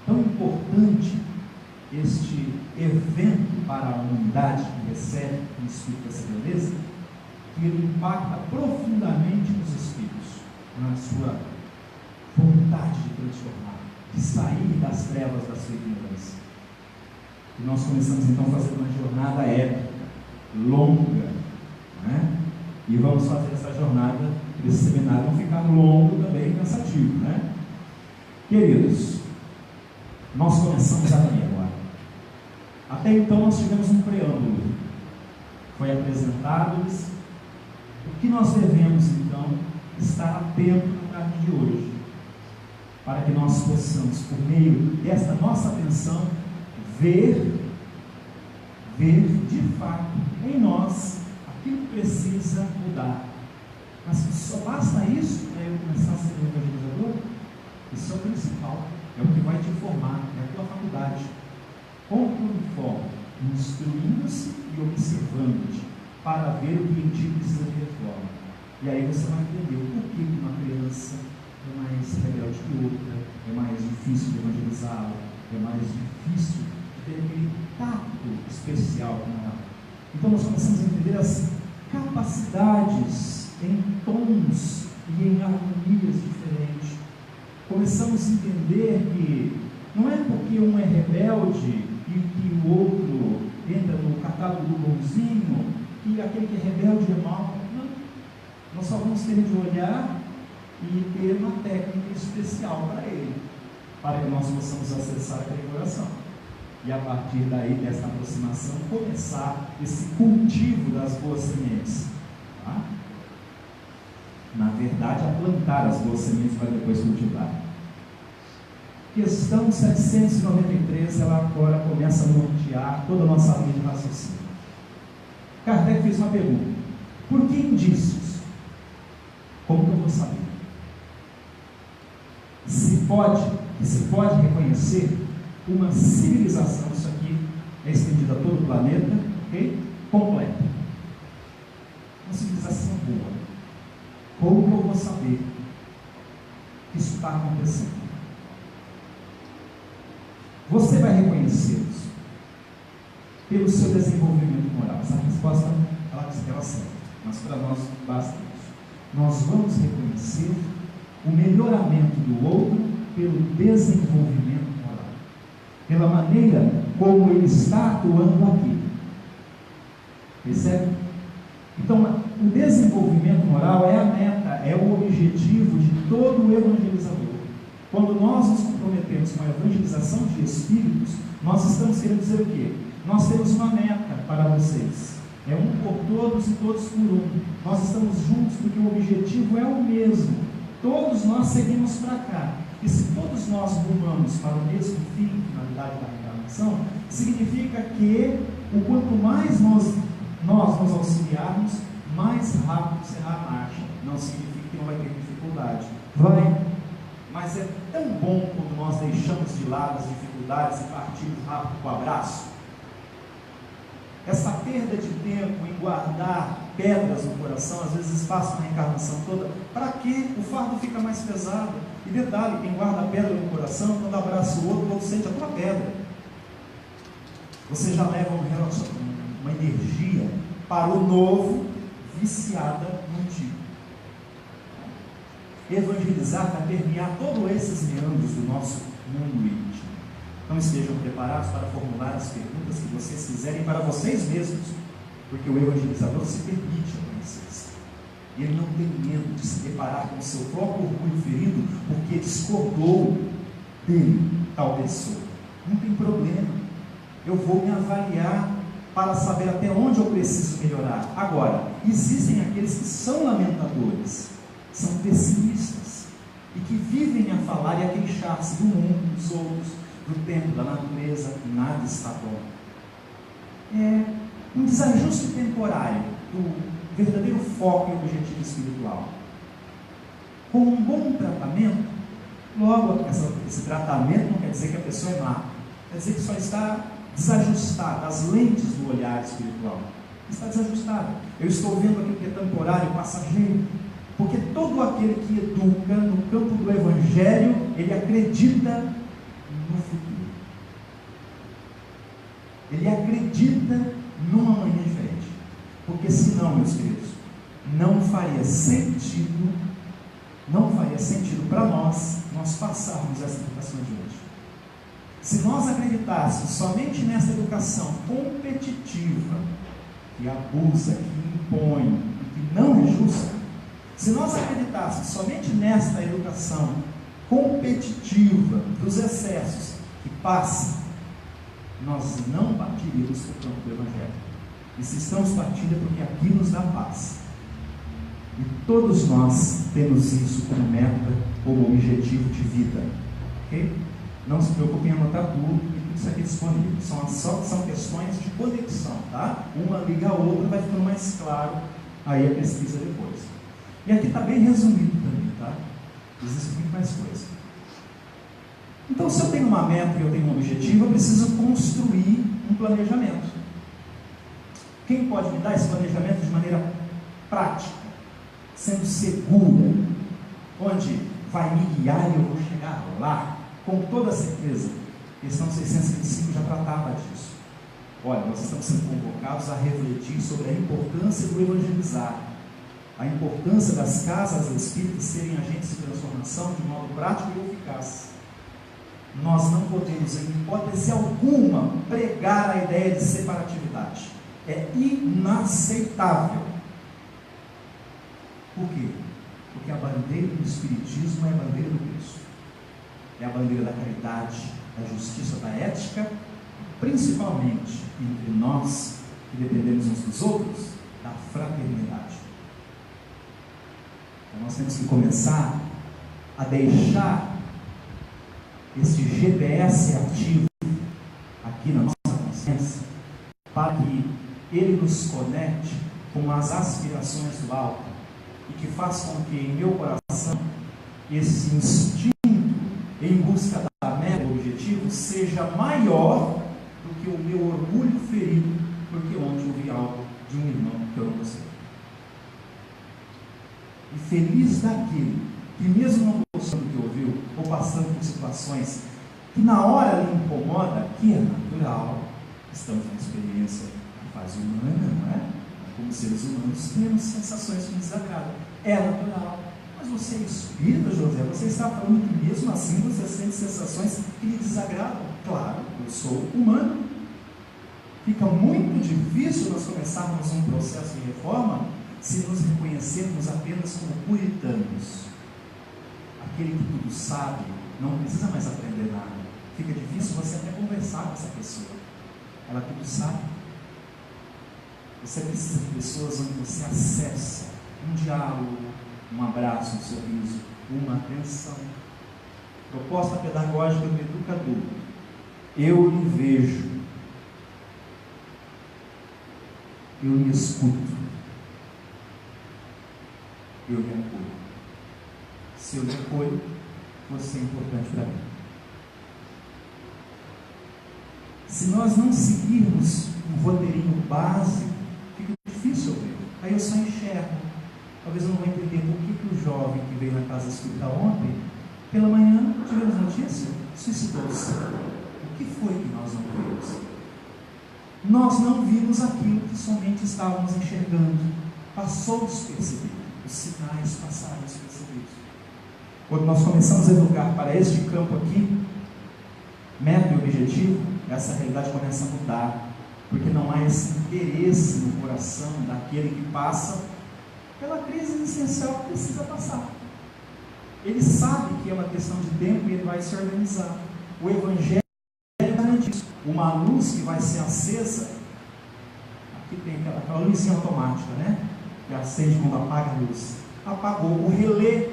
Tão importante este evento para a humanidade que recebe o Espírito dessa beleza, que ele impacta profundamente nos espíritos, na sua vontade de transformar, de sair das trevas da sua ignorância. E nós começamos então a fazer uma jornada épica, longa, né? E vamos fazer essa jornada, esse seminário não ficar longo também, cansativo, né? Queridos, nós começamos aqui agora. Até então nós tivemos um preâmbulo, foi apresentado-lhes o que nós devemos então estar atento no caminho de hoje, para que nós possamos, por meio desta nossa atenção, ver de fato em nós aquilo que precisa mudar. Mas só basta isso para eu começar a ser um evangelizador? Isso é o principal, é o que vai te formar, é a tua faculdade. Com o uniforme, instruindo-se e observando-te, para ver o que em ti precisa de reforma. E aí você vai entender o porquê que uma criança é mais rebelde que outra, é mais difícil de evangelizá-la, é mais difícil de ter aquele tato especial com ela. Então nós começamos a entender as capacidades em tons e em harmonias diferentes. Começamos a entender que não é porque um é rebelde e que o outro entra no catálogo do bonzinho, que aquele que é rebelde é mau. Não. Nós só vamos ter de olhar e ter uma técnica especial para ele, para que nós possamos acessar aquele coração. E a partir daí, desta aproximação, começar esse cultivo das boas sementes. Tá? Na verdade, a plantar as boas sementes para depois cultivar. Questão 793, ela agora começa a nortear toda a nossa linha de raciocínio. Kardec fez uma pergunta: por que indícios? Como que eu vou saber? Se pode reconhecer uma civilização, isso aqui é estendido a todo o planeta, ok? Completa. Uma civilização boa. Como que eu vou saber que isso está acontecendo? Você vai reconhecê-los pelo seu desenvolvimento moral. Essa resposta ela serve, mas para nós basta isso. Nós vamos reconhecer o melhoramento do outro pelo desenvolvimento moral, pela maneira como ele está atuando aqui. Percebe? Então, o desenvolvimento moral é a meta, é o objetivo de todo o evangelizador. Quando nós nos comprometemos com a evangelização de espíritos, nós estamos querendo dizer o quê? Nós temos uma meta para vocês. É um por todos e todos por um. Nós estamos juntos porque o objetivo é o mesmo. Todos nós seguimos para cá. E se todos nós rumamos para o mesmo fim, finalidade da reencarnação, significa que o quanto mais nós nos auxiliarmos, mais rápido será a marcha. Não significa que não vai ter dificuldade. Vai. Mas é tão bom quando nós deixamos de lado as dificuldades e partimos rápido com o abraço. Essa perda de tempo em guardar pedras no coração, às vezes passa uma reencarnação toda, para que o fardo fica mais pesado. E detalhe, quem guarda pedra no coração, quando abraça o outro sente a tua pedra. Você já leva uma energia para o novo, viciada no antigo. Evangelizar vai permear todos esses meandros do nosso mundo íntimo. Então estejam preparados para formular as perguntas que vocês quiserem para vocês mesmos, porque o evangelizador se permite a conhecer-se. Ele não tem medo de se deparar com o seu próprio orgulho ferido, porque discordou dele, tal pessoa. Não tem problema. Eu vou me avaliar para saber até onde eu preciso melhorar. Agora, existem aqueles que são lamentadores, são pessimistas, e que vivem a falar e a queixar-se do mundo, dos outros, do tempo, da natureza. Nada está bom. É um desajuste temporário do verdadeiro foco e objetivo espiritual. Com um bom tratamento, logo esse tratamento não quer dizer que a pessoa é má, quer dizer que só está desajustada, as lentes do olhar espiritual está desajustada. Eu estou vendo aquilo que é temporário, passageiro, porque todo aquele que educa no campo do Evangelho, ele acredita no futuro. Ele acredita numa manhã diferente. Porque senão, meus queridos, não faria sentido para nós passarmos essa educação adiante. Se nós acreditássemos somente nessa educação competitiva, que abusa, que impõe, que não é justa, se nós acreditássemos somente nesta educação competitiva dos excessos que passa, nós não partiríamos para o campo do Evangelho. E se estamos partindo é porque aqui nos dá paz. E todos nós temos isso como meta, como objetivo de vida. Ok? Não se preocupem em anotar tudo e tudo isso aqui disponível. São questões de conexão, tá? Uma liga a outra, vai ficando mais claro aí a pesquisa depois. E aqui está bem resumido também, tá? Existe muito mais coisa. Então, se eu tenho uma meta e eu tenho um objetivo, eu preciso construir um planejamento. Quem pode me dar esse planejamento de maneira prática, sendo segura, onde vai me guiar e eu vou chegar lá, com toda certeza? Questão 625 já tratava disso. Olha, nós estamos sendo convocados a refletir sobre a importância do evangelizar, a importância das casas espíritas serem agentes de transformação de modo prático e eficaz. Nós não podemos, em hipótese alguma, pregar a ideia de separatividade. É inaceitável. Por quê? Porque a bandeira do Espiritismo é a bandeira do Cristo. É a bandeira da caridade, da justiça, da ética, principalmente entre nós que dependemos uns dos outros, da fraternidade. Então nós temos que começar a deixar este GPS ativo aqui na nossa consciência, para que ele nos conecte com as aspirações do alto e que faça com que em meu coração esse instinto em busca da meta, do objetivo, seja maior do que o meu orgulho ferido, porque ontem eu vi algo de um irmão que eu não gostei. E feliz daquele que, mesmo não gostando do que ouviu, ou passando por situações que na hora lhe incomoda, que é natural, estamos numa experiência da fase humana, não é? Como seres humanos temos sensações que nos desagradam, é natural. Mas você é espírita, José, você está falando que mesmo assim você sente sensações que lhe desagradam? Claro, eu sou humano. Fica muito difícil nós começarmos um processo de reforma se nos reconhecermos apenas como puritanos. Aquele que tudo sabe, não precisa mais aprender nada. Fica difícil você até conversar com essa pessoa. Ela tudo sabe. Você precisa de pessoas onde você acessa um diálogo, um abraço, um sorriso, uma atenção. Proposta pedagógica do educador. Eu lhe vejo. Eu lhe escuto. Eu lhe apoio. Se eu lhe apoio, você é importante para mim. Se nós não seguirmos um roteirinho básico, fica difícil eu ver. Aí eu só enxergo. Talvez eu não vou entender por que o jovem que veio na casa espírita ontem, pela manhã, tivemos notícia, suicidou-se. O que foi que nós não vimos? Nós não vimos aquilo que somente estávamos enxergando. Passou despercebido. Os sinais passaram despercebidos. Quando nós começamos a educar para este campo aqui, meta e objetivo, essa realidade começa a mudar. Porque não há esse interesse no coração daquele que passa pela crise existencial que precisa passar. Ele sabe que é uma questão de tempo e ele vai se organizar. O Evangelho garante isso. Uma luz que vai ser acesa, aqui tem aquela luzinha automática, né? Que acende quando apaga a luz. Apagou. O relé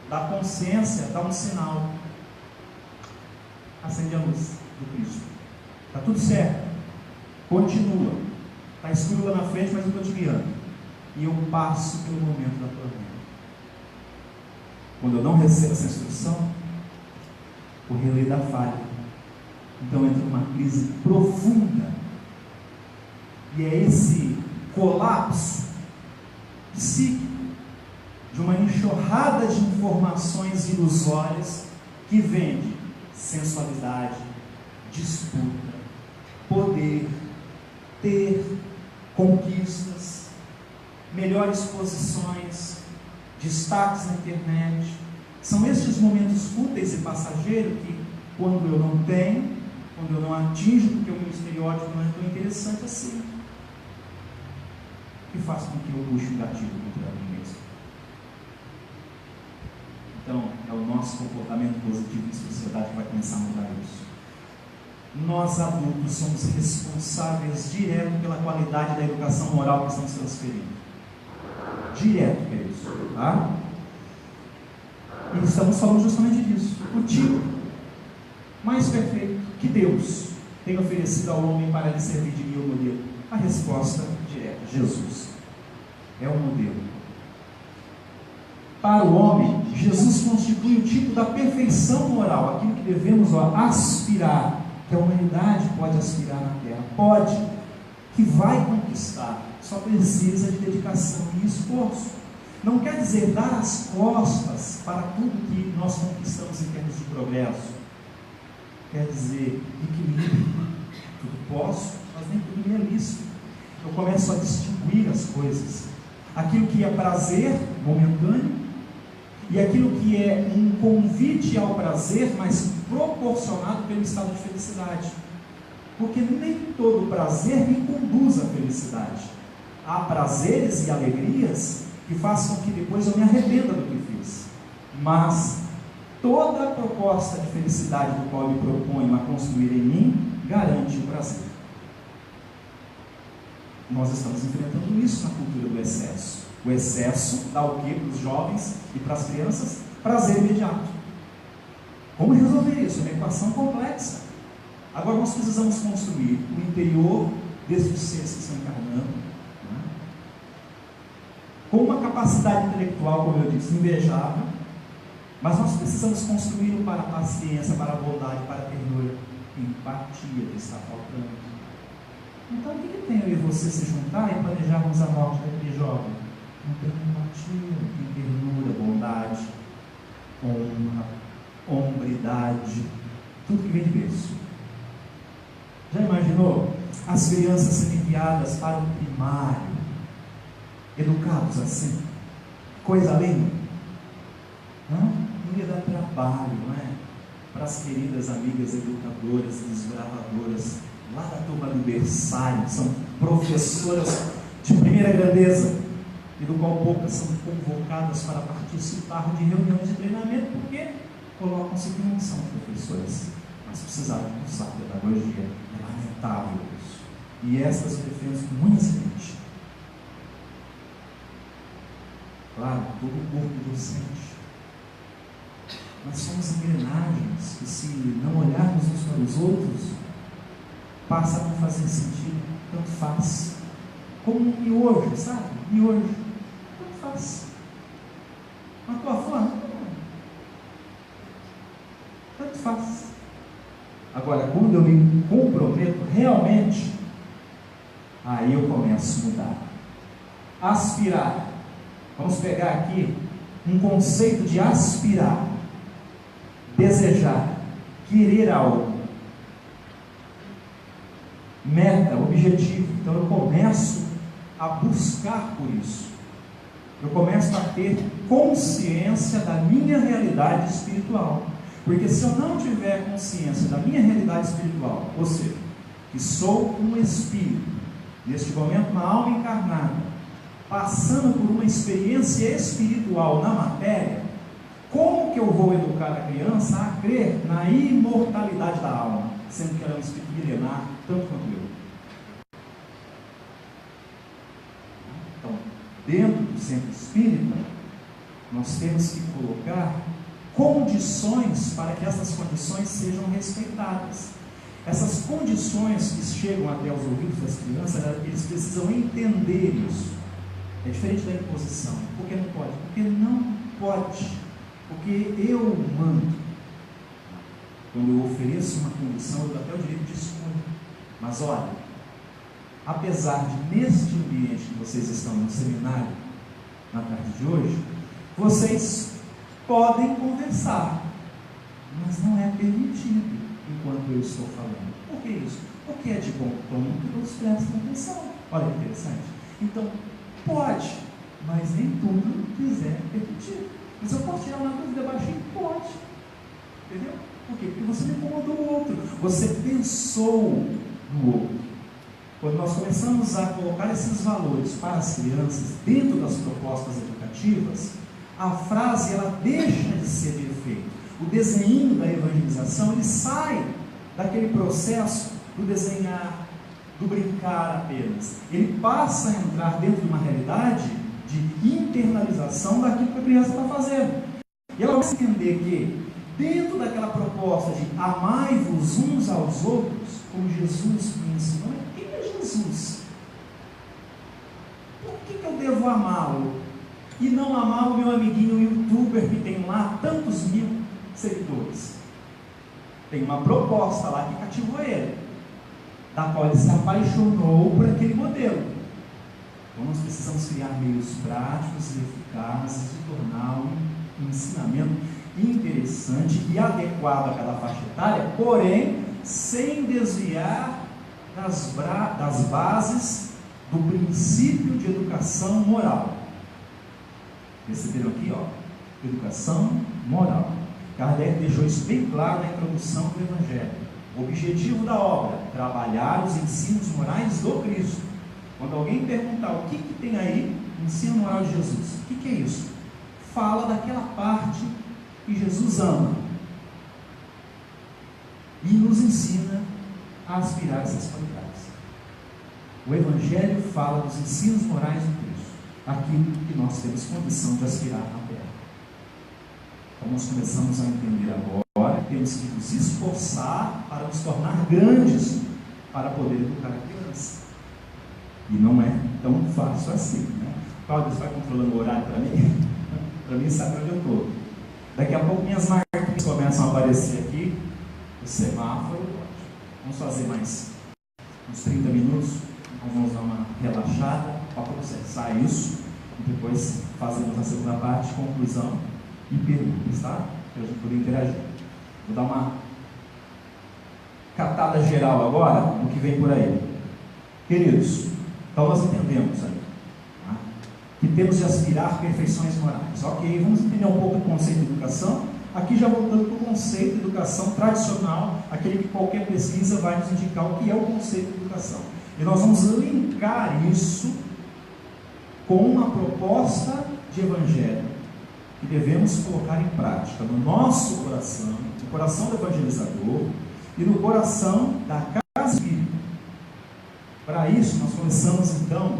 da consciência dá um sinal. Acende a luz do Cristo. Está tudo certo. Continua. Está escuro lá na frente, mas eu estou te guiando. E eu passo pelo momento da tormenta. Quando eu não recebo essa instrução, o relé da falha. Então entra numa crise profunda. E é esse colapso psíquico de uma enxurrada de informações ilusórias que vende sensualidade, disputa, poder, ter, conquistas, melhores posições, destaques na internet. São estes momentos fúteis e passageiros que, quando eu não tenho, quando eu não atinjo, porque o meu estereótipo não é tão interessante assim, que faz com que eu puxe o gatilho contra mim mesmo. Então, é o nosso comportamento positivo em sociedade que vai começar a mudar isso. Nós adultos somos responsáveis direto pela qualidade da educação moral que estamos transferindo. direto, queridos, tá? E estamos falando justamente disso. O tipo mais perfeito que Deus tem oferecido ao homem para lhe servir de guia ou modelo. A resposta direta: Jesus é o modelo. Para o homem, Jesus constitui o tipo da perfeição moral, aquilo que devemos aspirar, que a humanidade pode aspirar na Terra, pode, que vai conquistar, só precisa de dedicação e esforço. Não quer dizer dar as costas para tudo que nós conquistamos em termos de progresso, quer dizer equilíbrio. Tudo posso, mas nem tudo me é lícito. Eu começo a distinguir as coisas, aquilo que é prazer momentâneo e aquilo que é um convite ao prazer, mas proporcionado pelo estado de felicidade, porque nem todo prazer me conduz à felicidade. Há prazeres e alegrias que façam que depois eu me arrependa do que fiz, mas toda a proposta de felicidade do qual eu me proponho a construir em mim garante o prazer. Nós estamos enfrentando isso na cultura do excesso. O excesso dá o que para os jovens e para as crianças? Prazer imediato. Como resolver isso? É uma equação complexa. Agora nós precisamos construir o interior desses seres que estão encarnando, né? Com uma capacidade intelectual, como eu disse, invejável, mas nós precisamos construí-lo para a paciência, para a bondade, para a ternura, empatia que está faltando. Então o que tem eu e você se juntar e planejarmos a morte daquele jovem? Não tem empatia, não tem ternura, bondade, honra, hombridade, tudo que vem de berço. Já imaginou as crianças sendo enviadas para o primário, educados assim? Coisa linda. Não ia dar trabalho, não é? Para as queridas amigas educadoras, desbravadoras, lá da turma do berçário, são professoras de primeira grandeza, e do qual poucas são convocadas para participar de reuniões de treinamento, porque colocam-se que não são professores, mas precisaram cursar pedagogia. É lamentável isso. E estas eu defendo com muita semente. Claro, todo o corpo docente. Nós somos engrenagens que, se não olharmos uns para os outros, passa a não fazer sentido, tanto faz. Como um miojo, sabe? Miojo, tanto faz. Na tua forma, tanto faz. Agora, quando eu me comprometo realmente, aí eu começo a mudar. Aspirar. Vamos pegar aqui um conceito de aspirar. Desejar, querer algo, meta, objetivo. Então eu começo a buscar por isso, eu começo a ter consciência da minha realidade espiritual, porque se eu não tiver consciência da minha realidade espiritual, ou seja, que sou um espírito, neste momento uma alma encarnada, passando por uma experiência espiritual na matéria, como que eu vou educar a criança a crer na imortalidade da alma, sendo que ela é um espírito milenar, tanto quanto eu? Então, dentro do centro espírita, nós temos que colocar condições para que essas condições sejam respeitadas. Essas condições que chegam até os ouvidos das crianças, eles precisam entender isso. É diferente da imposição. Por que não pode? Porque não pode. Porque eu mando. Quando eu ofereço uma condição, eu dou até o direito de escolha. Mas olha, apesar de neste ambiente que vocês estão no seminário, na tarde de hoje, vocês podem conversar, mas não é permitido enquanto eu estou falando. Por que isso? Porque é de bom tom que todos prestem atenção. Olha que interessante. Então, pode, mas nem tudo quiser permitido. Mas eu posso tirar uma dúvida baixinho? Pode. Entendeu? Por quê? Porque você não incomodou o outro. Você pensou no outro. Quando nós começamos a colocar esses valores para as crianças dentro das propostas educativas, a frase ela deixa de ser de efeito. O desenho da evangelização ele sai daquele processo do desenhar, do brincar apenas. Ele passa a entrar dentro de uma realidade de internalização daquilo que a criança está fazendo. E ela vai entender que, dentro daquela proposta de amai-vos uns aos outros, como Jesus me ensinou, quem é Jesus? Por que eu devo amá-lo? E não amar o meu amiguinho youtuber que tem lá tantos mil seguidores? Tem uma proposta lá que cativou ele, da qual ele se apaixonou por aquele modelo. Então nós precisamos criar meios práticos e eficazes de tornar um ensinamento interessante e adequado a cada faixa etária, porém sem desviar das bases do princípio de educação moral. Perceberam aqui, ó? Educação moral. Kardec deixou isso bem claro na introdução do Evangelho. O objetivo da obra: trabalhar os ensinos morais do Cristo. Quando alguém perguntar o que tem aí, ensino moral de Jesus, o que é isso? Fala daquela parte que Jesus ama e nos ensina a aspirar essas qualidades. O Evangelho fala dos ensinos morais do Cristo, aquilo que nós temos condição de aspirar na terra. Então nós começamos a entender agora que temos que nos esforçar para nos tornar grandes para poder educar a criança. E não é tão fácil assim, né? Cláudio, você vai controlando o horário para mim? Para mim sabe onde eu estou. Daqui a pouco minhas marcas começam a aparecer aqui, o semáforo. Vamos fazer mais uns 30 minutos, nós vamos dar uma relaxada para processar isso, e depois fazemos a segunda parte, conclusão e perguntas, tá? Para a gente poder interagir. Vou dar uma catada geral agora do que vem por aí. Queridos, então nós entendemos aí, tá? Que temos de aspirar perfeições morais. Ok, vamos entender um pouco o conceito de educação. Aqui já voltando para o conceito de educação tradicional, aquele que qualquer pesquisa vai nos indicar o que é o conceito de educação. E nós vamos linkar isso com uma proposta de evangelho que devemos colocar em prática no nosso coração, no coração do evangelizador e no coração da casa espírita. Para isso, nós começamos então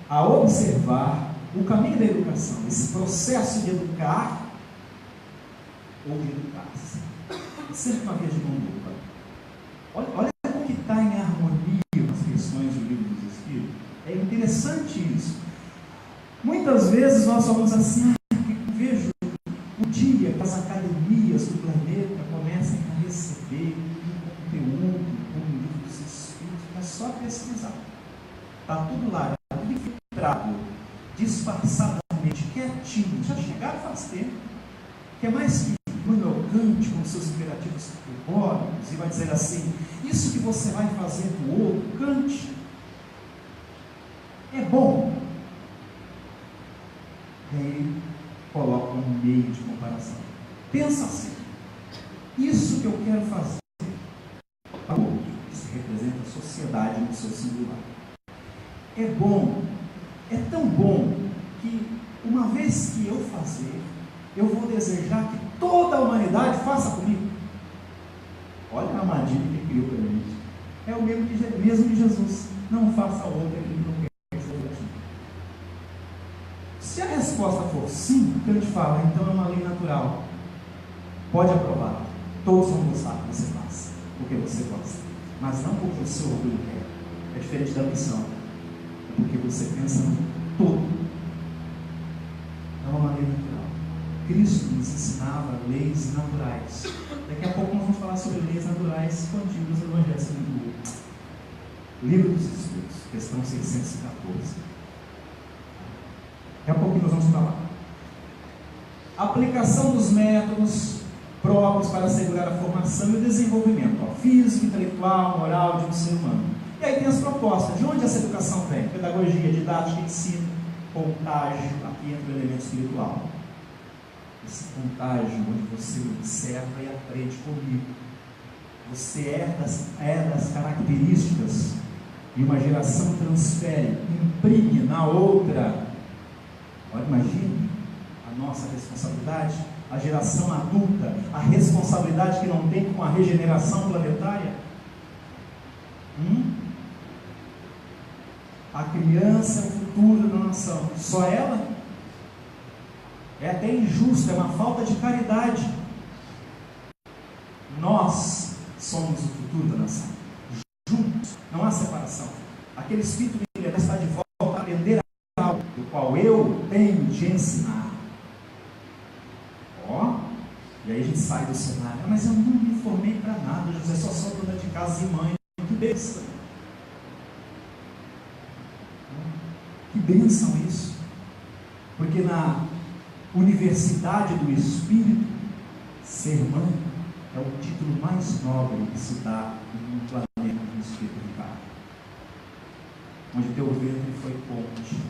a observar o caminho da educação, esse processo de educar ou de educar-se. Sempre uma via de mão dupla. Olha como que está em harmonia com as questões do Livro dos Espíritos. É interessante isso. Muitas vezes nós falamos assim, vejo o dia que as academias do planeta comecem a receber um conteúdo como o Livro dos Espíritos, é só pesquisar. Está tudo lá, está tudo infiltrado, disfarçadamente, quietinho. Já chegaram faz tempo. Que é mais que Immanuel Kant com seus imperativos categóricos e vai dizer assim: isso que você vai fazer do outro, Kant, é bom. E aí coloca um meio de comparação. Pensa assim: isso que eu quero fazer para o outro, isso representa a sociedade no seu singular, é bom, é tão bom que uma vez que eu fazer, eu vou desejar que toda a humanidade faça comigo. Olha a armadilha que ele criou para a gente. É o mesmo de Jesus. Não faça a outra que não quer fazer aqui. Se a resposta for sim, Kant fala, então é uma lei natural. Pode aprovar. Todos vão gostar que você faça, porque você gosta. Mas não porque o seu orgulho quer. É diferente da missão. É porque você pensa no todo. É uma lei natural. Cristo nos ensinava leis naturais. Daqui a pouco nós vamos falar sobre leis naturais escondidas no Evangelho segundo o Livro dos Espíritos, questão 614. Daqui a pouco nós vamos falar. Aplicação dos métodos próprios para assegurar a formação e o desenvolvimento físico, intelectual, moral de um ser humano. E aí tem as propostas. De onde essa educação vem? Pedagogia, didática, ensino, contágio. Aqui entra o elemento espiritual. Esse contágio onde você observa e aprende comigo. Você é das características e uma geração transfere, imprime na outra. Olha, imagine a nossa responsabilidade, a geração adulta, a responsabilidade que não tem com a regeneração planetária. A criança é o futuro da nação. Só ela? É até injusto, é uma falta de caridade. Nós somos o futuro da nação. Juntos, não há separação. Aquele espírito milenar está de volta a aprender algo do qual eu tenho de ensinar. E aí a gente sai do cenário. Mas eu não me formei para nada, José, só dona de casa e mãe. Que bênção! Que bênção isso! Porque na Universidade do Espírito, ser mãe é o título mais nobre que se dá em um planeta do Espírito Ricardo, onde teu ventre foi ponte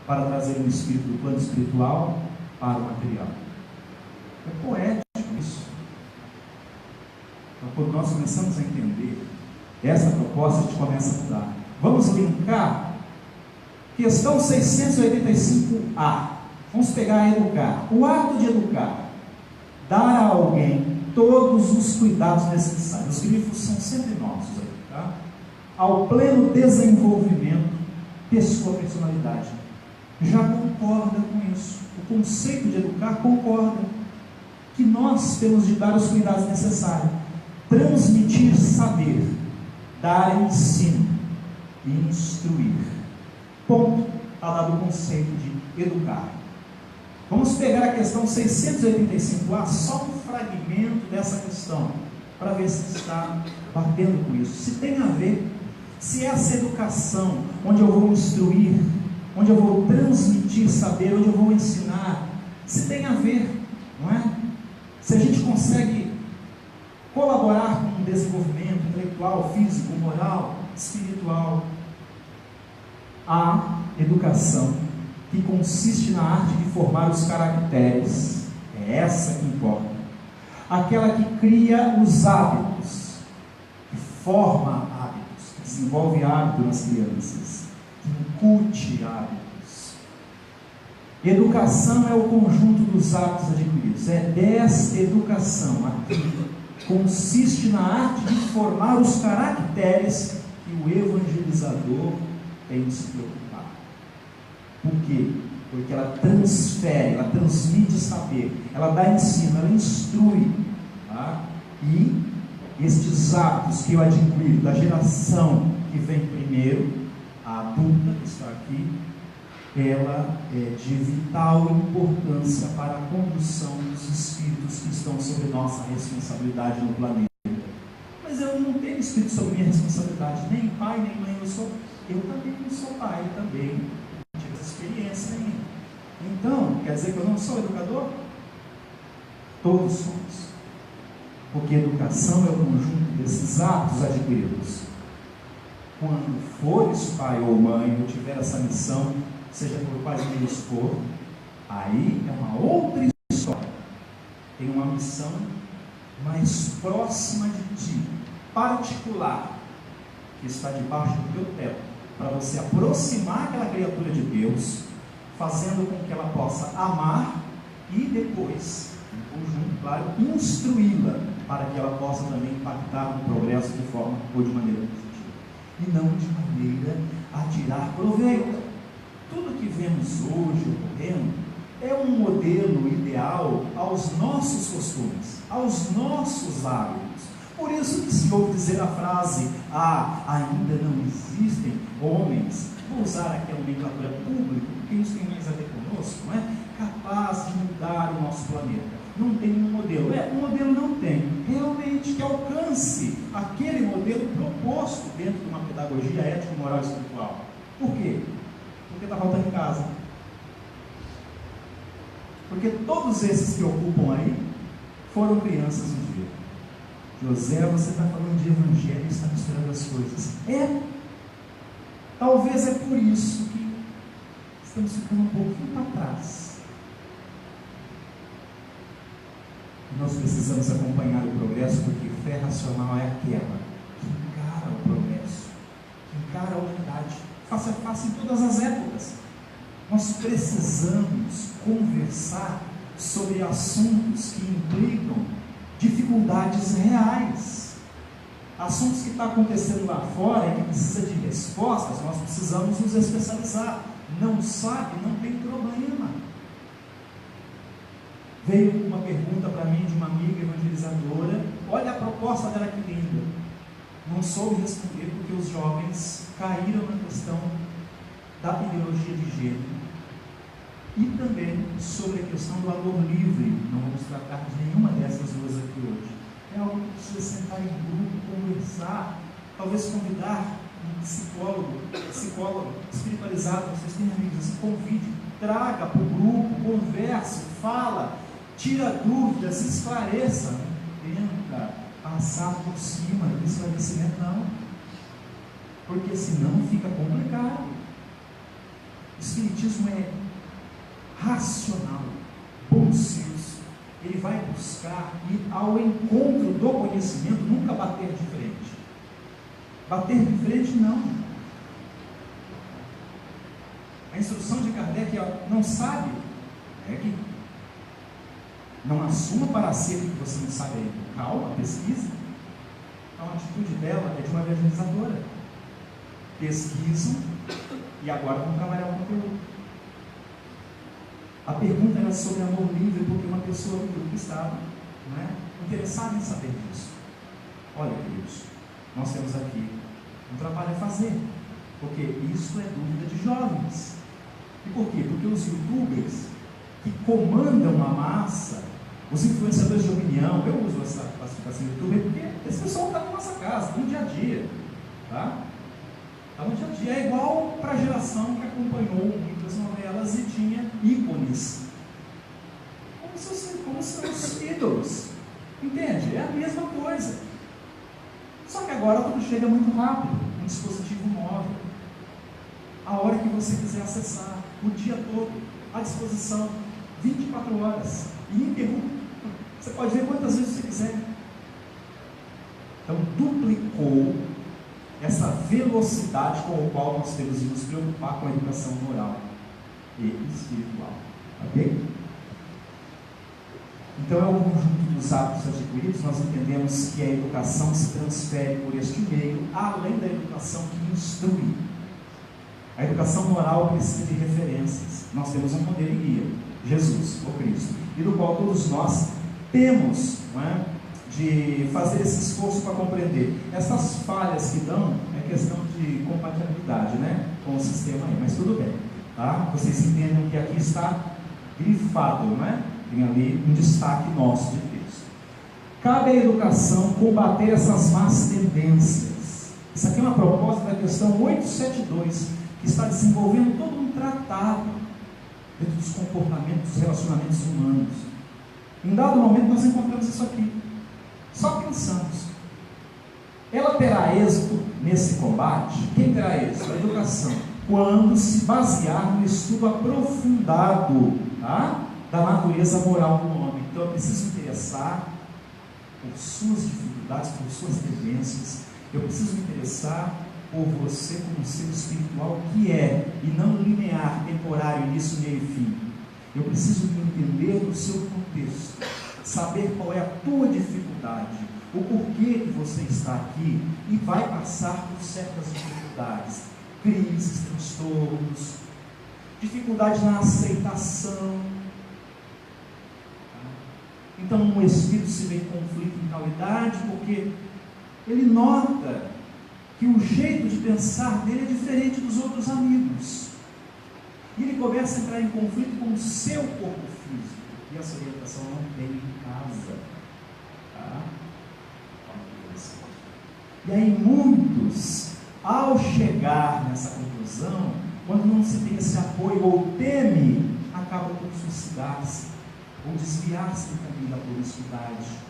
para trazer um espírito do plano espiritual para o material. É poético isso. Então, quando nós começamos a entender essa proposta, a gente começa a mudar. Vamos linkar questão 685A. Vamos pegar a educar. O ato de educar, dar a alguém todos os cuidados necessários. Os grifos são sempre nossos aí, tá? Ao pleno desenvolvimento de sua personalidade. Já concorda com isso. O conceito de educar concorda que nós temos de dar os cuidados necessários, transmitir saber, dar ensino e instruir. Ponto. Está dado o conceito de educar. Vamos pegar a questão 685A, só um fragmento dessa questão, para ver se está batendo com isso, se tem a ver, se essa educação, onde eu vou instruir, onde eu vou transmitir saber, onde eu vou ensinar, se tem a ver, não é? Se a gente consegue colaborar com o desenvolvimento intelectual, físico, moral, espiritual. A educação que consiste na arte de formar os caracteres, é essa que importa. Aquela que cria os hábitos, que forma hábitos, que desenvolve hábito nas crianças, que incute hábitos. Educação é o conjunto dos hábitos adquiridos, é deseducação, aqui consiste na arte de formar os caracteres que o evangelizador tem de se preocupar. Por quê? Porque ela transfere, ela transmite saber, ela dá ensino, ela instrui, tá? E estes hábitos que eu adquiro da geração que vem primeiro, a adulta que está aqui, ela é de vital importância para a condução dos espíritos que estão sob nossa responsabilidade no planeta. Mas eu não tenho espírito sob minha responsabilidade, nem pai, nem mãe, eu também não sou pai, também não tive essa experiência ainda. Então, quer dizer que eu não sou educador? Todos somos. Porque educação é o conjunto desses atos adquiridos. Quando fores pai ou mãe, ou tiver essa missão, seja por quais meios for, aí é uma outra história. Tem uma missão mais próxima de ti, particular, que está debaixo do teu teto, para você aproximar aquela criatura de Deus, fazendo com que ela possa amar e depois, em conjunto, claro, instruí-la, para que ela possa também impactar no progresso de forma ou de maneira positiva, e não de maneira a tirar proveito. Tudo que vemos hoje ocorrendo é um modelo ideal aos nossos costumes, aos nossos hábitos. Por isso que se ouve dizer a frase, ainda não existem homens, vou usar aqui a nomenclatura pública, porque isso tem mais a ver conosco, não é? Capaz de mudar o nosso planeta. Não tem um modelo. O modelo não tem. Realmente que alcance aquele modelo proposto dentro de uma pedagogia ética, moral e espiritual. Por quê? Porque está faltando em casa. Porque todos esses que ocupam aí foram crianças um dia. José, você está falando de evangelho e está misturando as coisas. Talvez é por isso que estamos ficando um pouquinho para trás. Nós precisamos acompanhar o progresso, porque fé racional é aquela que encara o progresso, que encara a humanidade, face a face em todas as épocas. Nós precisamos conversar sobre assuntos que implicam dificuldades reais, assuntos que estão acontecendo lá fora e que precisa de respostas. Nós precisamos nos especializar. Não sabe, não tem problema. Veio uma pergunta para mim de uma amiga evangelizadora. Olha a proposta dela, que linda. Não soube responder porque os jovens caíram na questão da ideologia de gênero e também sobre a questão do amor livre. Não vamos tratar de nenhuma dessas duas aqui hoje. É algo que precisa sentar em grupo, conversar, talvez convidar um psicólogo espiritualizado. Vocês têm amigos assim, convide, traga para o grupo, converse, fala, tira dúvidas, esclareça. Não tenta passar por cima do esclarecimento, não, porque senão fica complicado. O espiritismo é racional, bom senso. Ele vai buscar ir ao encontro do conhecimento, nunca bater de frente. Bater de frente, não. A instrução de Kardec é: não sabe, pegue. Não assuma para si o que você não sabe ainda. Calma, pesquisa. Então a atitude dela é de uma evangelizadora. Pesquisam e agora vão trabalhar o conteúdo. A pergunta era sobre amor livre, porque uma pessoa do grupo estava, não é, interessada em saber disso. Olha, queridos, nós temos aqui um trabalho a fazer, porque isso é dúvida de jovens. E por quê? Porque os youtubers que comandam a massa, os influenciadores de opinião, eu uso essa classificação de youtuber porque esse pessoal está na nossa casa, está no dia a dia, tá? Está no dia a dia. É igual para a geração que acompanhou muitas novelas e tinha ícones como seus ídolos, entende? É a mesma coisa, só que agora tudo chega muito rápido, um dispositivo móvel, a hora que você quiser acessar, o dia todo, à disposição, 24 horas, ininterrupto. Você pode ver quantas vezes você quiser. Então duplicou essa velocidade com a qual nós temos de nos preocupar com a educação moral e espiritual, ok? Então é um conjunto dos hábitos adquiridos. Nós entendemos que a educação se transfere por este meio, além da educação que instrui. A educação moral precisa de referências. Nós temos um modelo e guia, Jesus, o Cristo, e do qual todos nós temos, não é, de fazer esse esforço para compreender. Essas falhas que dão é questão de compatibilidade, né, com o sistema aí, mas tudo bem, tá? Vocês entendem que aqui está grifado, não é? Tem ali um destaque nosso de texto. Cabe à educação combater essas más tendências. Isso aqui é uma proposta da questão 872, que está desenvolvendo todo um tratado dentro dos comportamentos, dos relacionamentos humanos. Em dado momento nós encontramos isso aqui. Só pensamos. Ela terá êxito nesse combate? Quem terá êxito? A educação. Quando se basear no estudo aprofundado, tá, da natureza moral do homem. Então eu preciso me interessar por suas dificuldades, por suas tendências. Eu preciso me interessar por você como ser espiritual que é, e não linear, temporário, início, meio e fim. Eu preciso me entender no seu contexto, saber qual é a tua dificuldade, o porquê que você está aqui e vai passar por certas dificuldades, crises, transtornos, dificuldade na aceitação. Então o espírito se vê em conflito em tal idade porque ele nota que o jeito de pensar dele é diferente dos outros amigos. E ele começa a entrar em conflito com o seu corpo físico. E essa orientação não tem em casa. Tá? E aí muitos, ao chegar nessa conclusão, quando não se tem esse apoio ou teme, acabam por suicidar-se ou desviar-se do caminho da promiscuidade.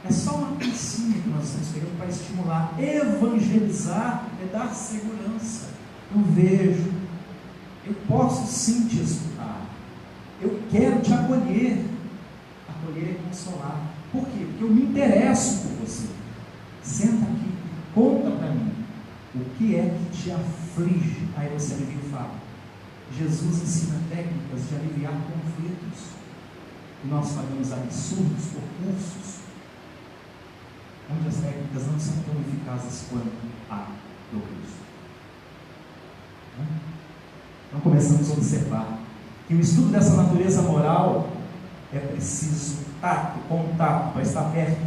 É só uma pincinha que nós estamos pegando para estimular. Evangelizar é dar segurança. Eu vejo, eu posso sim te escutar, eu quero te acolher. Acolher é consolar. Por quê? Porque eu me interesso por você. Senta aqui, conta para mim o que é que te aflige. Aí você alivia e fala. Jesus ensina técnicas de aliviar conflitos e nós pagamos absurdos por cursos onde as técnicas não são tão eficazes quanto a do Cristo. Então começamos a observar que o estudo dessa natureza moral é preciso tato, contato, para estar perto,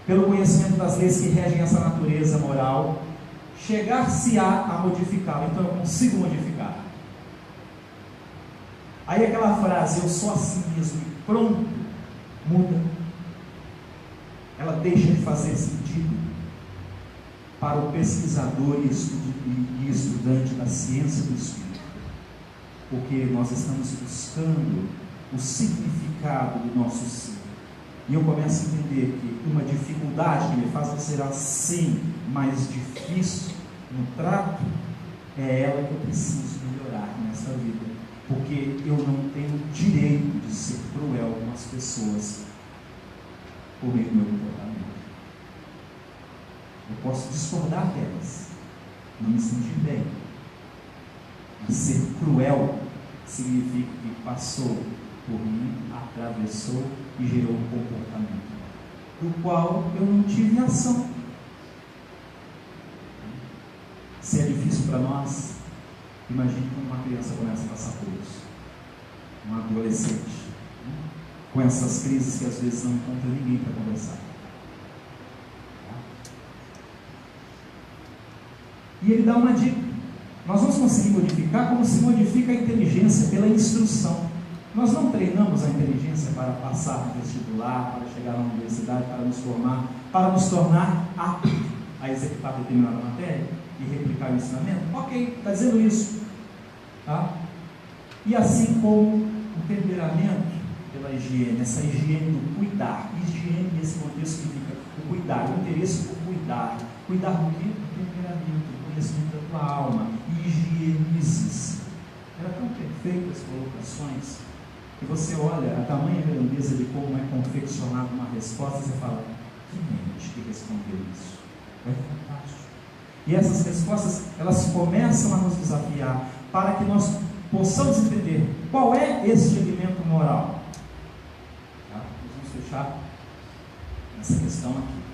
pelo conhecimento das leis que regem essa natureza moral, chegar-se-á a modificá-la. Então eu consigo modificar. Aí aquela frase, eu sou assim mesmo e pronto, muda. Ela deixa de fazer sentido para o pesquisador e estudante da ciência do Espírito, porque nós estamos buscando o significado do nosso ser. E eu começo a entender que uma dificuldade que me faz ser assim mais difícil no trato, é ela que eu preciso melhorar nessa vida, porque eu não tenho direito de ser cruel com as pessoas por meio do meu comportamento. Eu posso discordar delas, não me sentir bem, mas ser cruel significa que passou por mim, atravessou e gerou um comportamento do qual eu não tive ação. Se é difícil para nós, imagine quando uma criança começa a passar por isso, um adolescente, com essas crises que às vezes não encontra ninguém para conversar. E ele dá uma dica: nós vamos conseguir modificar como se modifica a inteligência pela instrução. Nós não treinamos a inteligência para passar no vestibular, para chegar na universidade, para nos formar, para nos tornar aptos a executar determinada matéria e replicar o ensinamento. Ok, está dizendo isso. Tá? E assim como o temperamento pela higiene, essa higiene do cuidar. Higiene nesse contexto significa o cuidar, o interesse por cuidar. Cuidar do quê? Do temperamento, do conhecimento da tua alma. Higienize-se. Era tão perfeito as colocações que você olha a tamanha grandeza de como é confeccionada uma resposta e você fala: que mente que respondeu isso? É fantástico. E essas respostas, elas começam a nos desafiar para que nós possamos entender qual é esse elemento moral. Tá? Nós vamos fechar essa questão aqui.